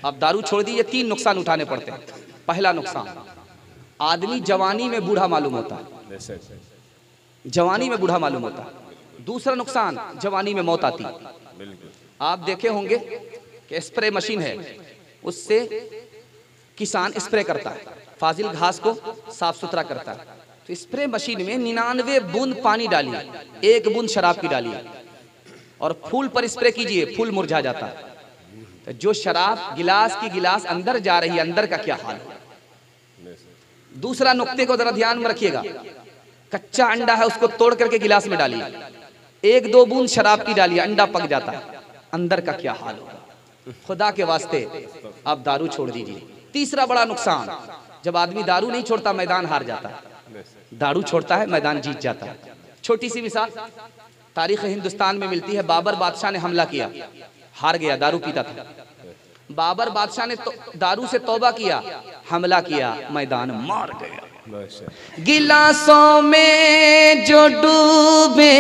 आप दारू छोड़ दीजिए, 3 नुकसान उठाने पड़ते हैं। पहला नुकसान, आदमी जवानी में बूढ़ा मालूम होता है, जवानी में बूढ़ा मालूम होता है। दूसरा नुकसान, जवानी में मौत आती है। आप देखे होंगे कि स्प्रे मशीन है, उससे किसान स्प्रे करता है, फाजिल घास को साफ सुथरा करता है। तो स्प्रे मशीन में 99 बूंद पानी डालिए, 1 बूंद शराब की डालिए, और फूल पर स्प्रे कीजिए, फूल मुरझा जाता है। तो जो शराब गिलास की गिलास अंदर जा रही है, अंदर का क्या हाल है। दूसरा नुक्ते को जरा ध्यान में रखिएगा, कच्चा अंडा है, उसको तोड़ करके गिलास में डालिए, 1-2 बूंद शराब की डालिए, अंडा पक जाता है, अंदर का क्या हाल होगा। खुदा के वास्ते आप दारू छोड़ दीजिए। तीसरा बड़ा नुकसान, जब आदमी दारू नहीं छोड़ता मैदान हार जाता है, दारू छोड़ता है मैदान जीत जाता है। छोटी सी मिसाल तारीख हिंदुस्तान में मिलती है। बाबर बादशाह ने हमला किया, हार गया, दारू पीता था। बाबर बादशाह ने दारू से तौबा किया, हमला किया, मैदान मार गया। गिलासों में जो डूबे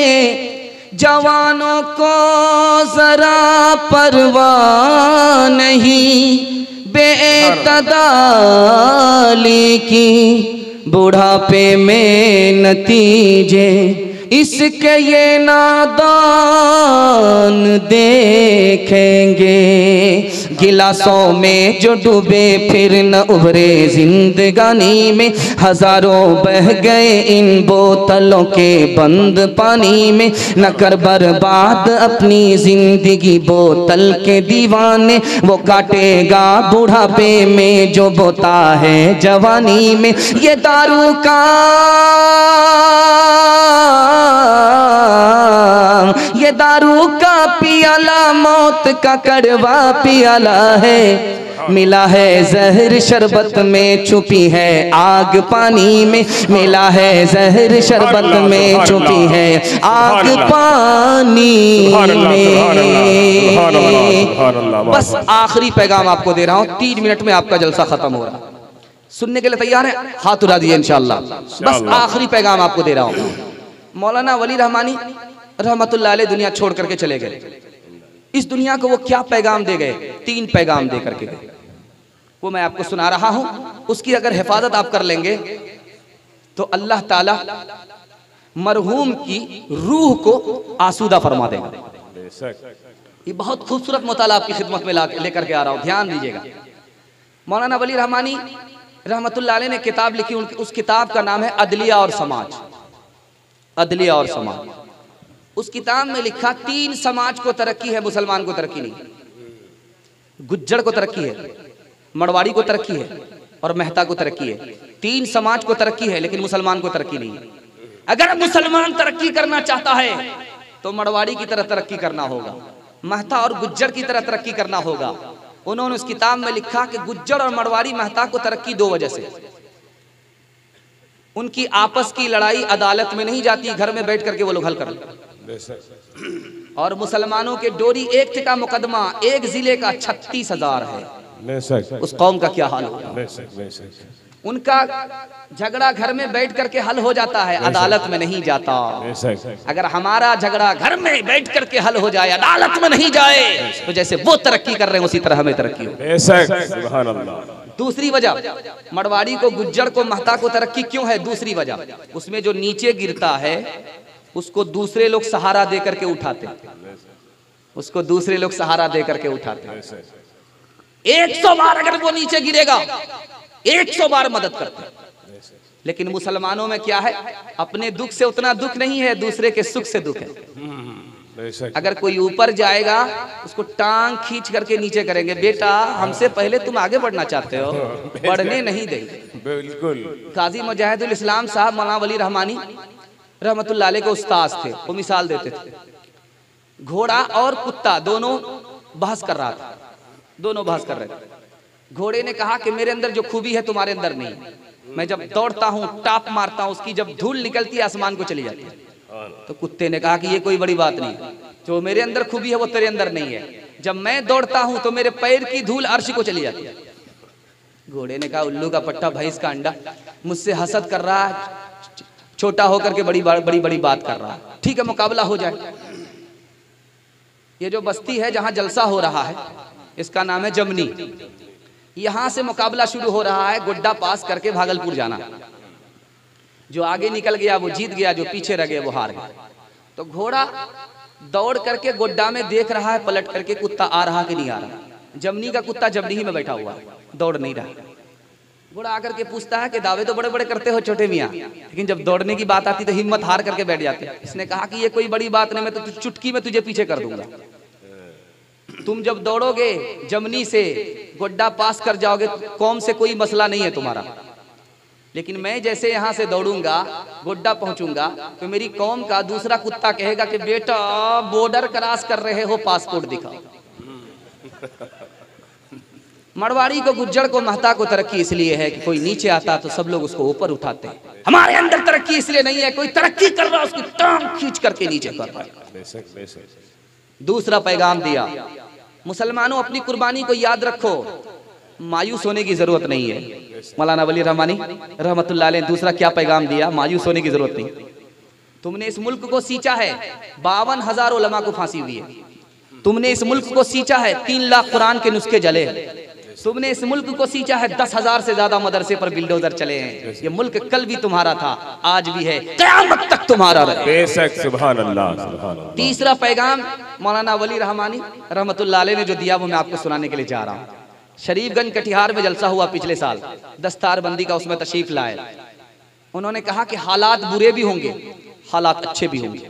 जवानों को जरा परवाह नहीं, बेतदाली की बुढ़ापे में नतीजे इसके ये नादान देखेंगे। गिलासों में जो डूबे फिर न उभरे जिंदगानी में, हजारों बह गए इन बोतलों के बंद पानी में। न कर बर्बाद अपनी जिंदगी बोतल के दीवाने, वो काटेगा बुढ़ापे में जो बोता है जवानी में। ये दारू का ये दारू का पियाला मौत का कड़वा पियाला है। मिला है जहर शरबत में, छुपी है आग पानी में। मिला है जहर शरबत में, छुपी है आग पानी में। बस आखिरी पैगाम आपको दे रहा हूं, 3 मिनट में आपका जलसा खत्म हो रहा। सुनने के लिए तैयार है? हाथ उठा दिए इंशाअल्लाह। बस आखिरी पैगाम आपको दे रहा हूं। मौलाना वली रहमानी रहमतुल्लाह अलैह दुनिया छोड़ करके चले गए। इस दुनिया को वो क्या पैगाम दे गए? 3 पैगाम दे करके गए, वो मैं आपको सुना रहा हूं। उसकी अगर हिफाजत आप कर लेंगे तो अल्लाह ताला मरहूम की रूह को आसूदा फरमा देगा। ये बहुत खूबसूरत मुताला आपकी खिदमत में लेकर के आ रहा हूं, ध्यान दीजिएगा। मौलाना वली रहमानी रहमतुल्लाह अलैह ने किताब लिखी, उस किताब का नाम है अदलिया और समाज। अदलिया और समाज। उस किताब में लिखा 3 समाज को तरक्की है, मुसलमान को तरक्की नहीं। गुज्जर को तरक्की है, मरवाड़ी को तरक्की है, और मेहता को तरक्की है। 3 समाज को तरक्की है, लेकिन मुसलमान को तरक्की नहीं है। अगर मुसलमान तरक्की करना चाहता है तो मरवाड़ी की तरह तरक्की करना होगा, महता और गुज्जर की तरह तरक्की करना होगा। उन्होंने उस किताब में लिखा कि गुज्जर और मरवाड़ी महता को तरक्की दो वजह से। उनकी आपस की लड़ाई अदालत में नहीं जाती, घर में बैठ करके वो लोग हल कर लेते। और मुसलमानों के डोरी एक्ट का मुकदमा एक जिले का 36,000 है। उस कौम का क्या हाल होगा। उनका झगड़ा घर में बैठ करके हल हो जाता है, अदालत में नहीं जाता। अगर हमारा झगड़ा घर में बैठ करके हल हो जाए, अदालत में नहीं जाए, तो जैसे वो तरक्की कर रहे हैं उसी तरह हमें तरक्की हो। दूसरी वजह, मरवाड़ी को, गुज्जर को, महता को तरक्की क्यों है? दूसरी वजह, उसमें जो नीचे गिरता है उसको दूसरे लोग सहारा दे करके उठाते, उसको दूसरे लोग सहारा दे करके उठाते। 100 बार अगर वो नीचे गिरेगा 100 बार मदद करते। लेकिन मुसलमानों में क्या है, अपने दुख से उतना दुख नहीं है, दूसरे के सुख से दुख है। अगर कोई ऊपर जाएगा उसको टांग खींच करके नीचे करेंगे, बेटा हमसे पहले तुम आगे बढ़ना चाहते हो, बढ़ने नहीं देंगे। बिल्कुल। काजी मुजाहिदुल इस्लाम साहब मौलाना वली रहमानी रहमतुल्लाह अलैह के उस्ताद थे। वो मिसाल देते थे, घोड़ा और कुत्ता दोनों बहस कर रहा था, दोनों बहस कर रहे थे। घोड़े ने कहा कि मेरे अंदर जो खूबी है तुम्हारे अंदर नहीं, मैं जब दौड़ता हूँ टाप मारता हूँ, उसकी जब धूल निकलती है आसमान को चली जाती है। तो कुत्ते ने कहा कि ये कोई बड़ी बात नहीं, जो मेरे अंदर खूबी है वो तेरे अंदर नहीं है, जब मैं दौड़ता हूँ तो मेरे पैर की धूल अर्श को चली जाती है। घोड़े ने कहा उल्लू का पट्टा भैंस का अंडा, मुझसे हसद कर रहा है, छोटा होकर के बड़ी बड़ी बात कर रहा है। ठीक है, मुकाबला हो जाए। ये जो बस्ती है जहाँ जलसा हो रहा है इसका नाम है जमनी। यहां से मुकाबला शुरू हो रहा है, गोड्डा पास करके भागलपुर जाना। जो आगे निकल गया वो जीत गया, जो पीछे रह गए वो हार गए। तो घोड़ा दौड़ करके गोड्डा में देख रहा है, पलट करके कुत्ता आ रहा कि नहीं आ रहा। जमनी का कुत्ता जमनी ही में बैठा हुआ, दौड़ नहीं रहा। घोड़ा आकर के पूछता है कि दावे तो बड़े बड़े करते हो छोटे मियाँ, लेकिन जब दौड़ने की बात आती तो हिम्मत हार करके बैठ जाते। इसने कहा कि ये कोई बड़ी बात नहीं, मैं तो चुटकी में तुझे पीछे कर दूंगा। तुम जब दौड़ोगे जमनी से गोड्डा पास कर जाओगे, कौम से कोई मसला नहीं है तुम्हारा, लेकिन मैं जैसे यहाँ से दौड़ूंगा गोड्डा पहुंचूंगा तो मेरी कौम का दूसरा कुत्ता कहेगा कि बेटा बॉर्डर क्रॉस कर रहे हो, पासपोर्ट दिखाओ। मरवाड़ी को, गुज्जर को, महता को तरक्की इसलिए है कि कोई नीचे आता तो सब लोग उसको ऊपर उठाते हैं। हमारे अंदर तरक्की इसलिए नहीं है, कोई तरक्की कर रहा है उसकी टांग खींच करके नीचे कर रहा है। दूसरा पैगाम दिया, मुसलमानों अपनी कुर्बानी को याद रखो, मायूस होने की जरूरत नहीं है। मौलाना वली रहमानी रहमतुल्लाह अलैह दूसरा क्या पैगाम दिया, मायूस होने की जरूरत नहीं। तुमने इस मुल्क को सींचा है, 52,000 उलमा को फांसी हुई है। तुमने इस मुल्क को सींचा है, 3 लाख कुरान के नुस्खे जले हैं। तुमने इस मुल्क को सींचा है, 10,000 से ज्यादा मदरसे पर बिल्डोजर चले हैं। ये मुल्क कल भी तुम्हारा था, आज भी है, क़यामत तक तुम्हारा रहे। बेशक, सुभान अल्लाह, सुभान अल्लाह। तीसरा पैगाम मौलाना वली रहमानी रहमतुल्लाह अलैह ने जो दिया वो मैं आपको सुनाने के लिए जा रहा हूँ। शरीफगंज कटिहार में जलसा हुआ पिछले साल, दस्तारबंदी का, उसमें तशरीफ लाए। उन्होंने कहा कि हालात बुरे भी होंगे, हालात अच्छे भी होंगे।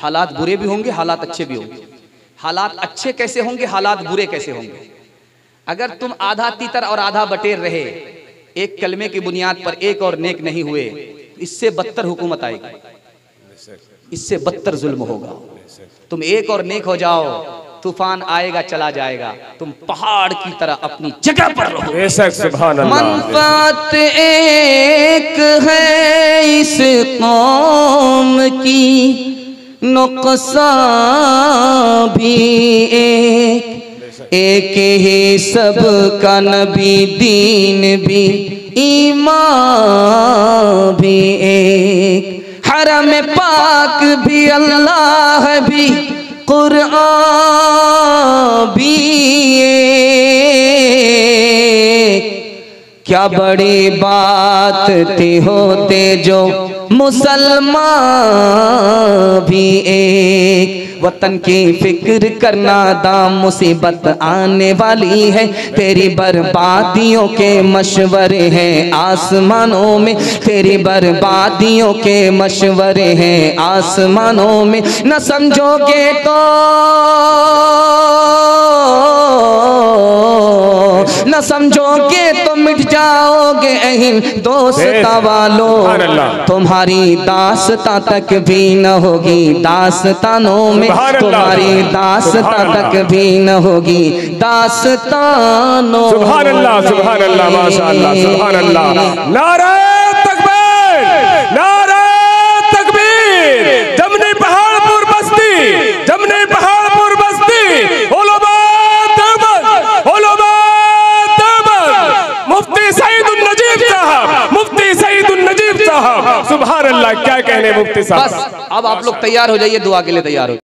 हालात बुरे भी होंगे, हालात अच्छे भी होंगे। हालात अच्छे कैसे होंगे, हालात बुरे कैसे होंगे? अगर तुम आधा तीतर और आधा बटेर रहे, एक कलमे की बुनियाद पर एक और नेक नहीं हुए, इससे बदतर हुकूमत आएगी, इससे बदतर जुल्म होगा। तुम एक और नेक हो जाओ, तूफान आएगा चला जाएगा, तुम पहाड़ की तरह अपनी जगह पर रहो। बेशक, सुभान अल्लाह। मनफात एक है इस कौम की, नुक़सान भी एक ही सब का, नबी दीन भी ईमान भी एक, हरम पाक भी अल्लाह भी कुरान भी एक। क्या बड़ी बात थी होते जो मुसलमान भी एक। वतन की फिक्र करना दाम मुसीबत आने वाली है, तेरी बर्बादियों के मशवरे हैं आसमानों में, तेरी बर्बादियों के मशवरे हैं आसमानों में। न समझोगे तो न समझोगे तो मिट जाओगे दोस्ता वालों, तुम्हारी दास्तां तक भी न होगी दास्तानों में, तुम्हारी दास्तां तक भी न होगी दास्तानों। सुभान अल्लाह, सुभान अल्लाह, माशाअल्लाह, सुभान अल्लाह। नारे तकबीर, नारे तकबीर। जमनी पहाड़पुर बस्ती, जमनी पहाड़पुर बस्ती, उलमा देवबंद, उलमा देवबंद। मुफ्ती सईदुन नजीब साहब, मुफ्ती सईदुन नजीब साहब, सुभान अल्लाह। क्या कहने मुफ्ती साहब। बस अब आप लोग तैयार हो जाइए, दुआ के लिए तैयार हो।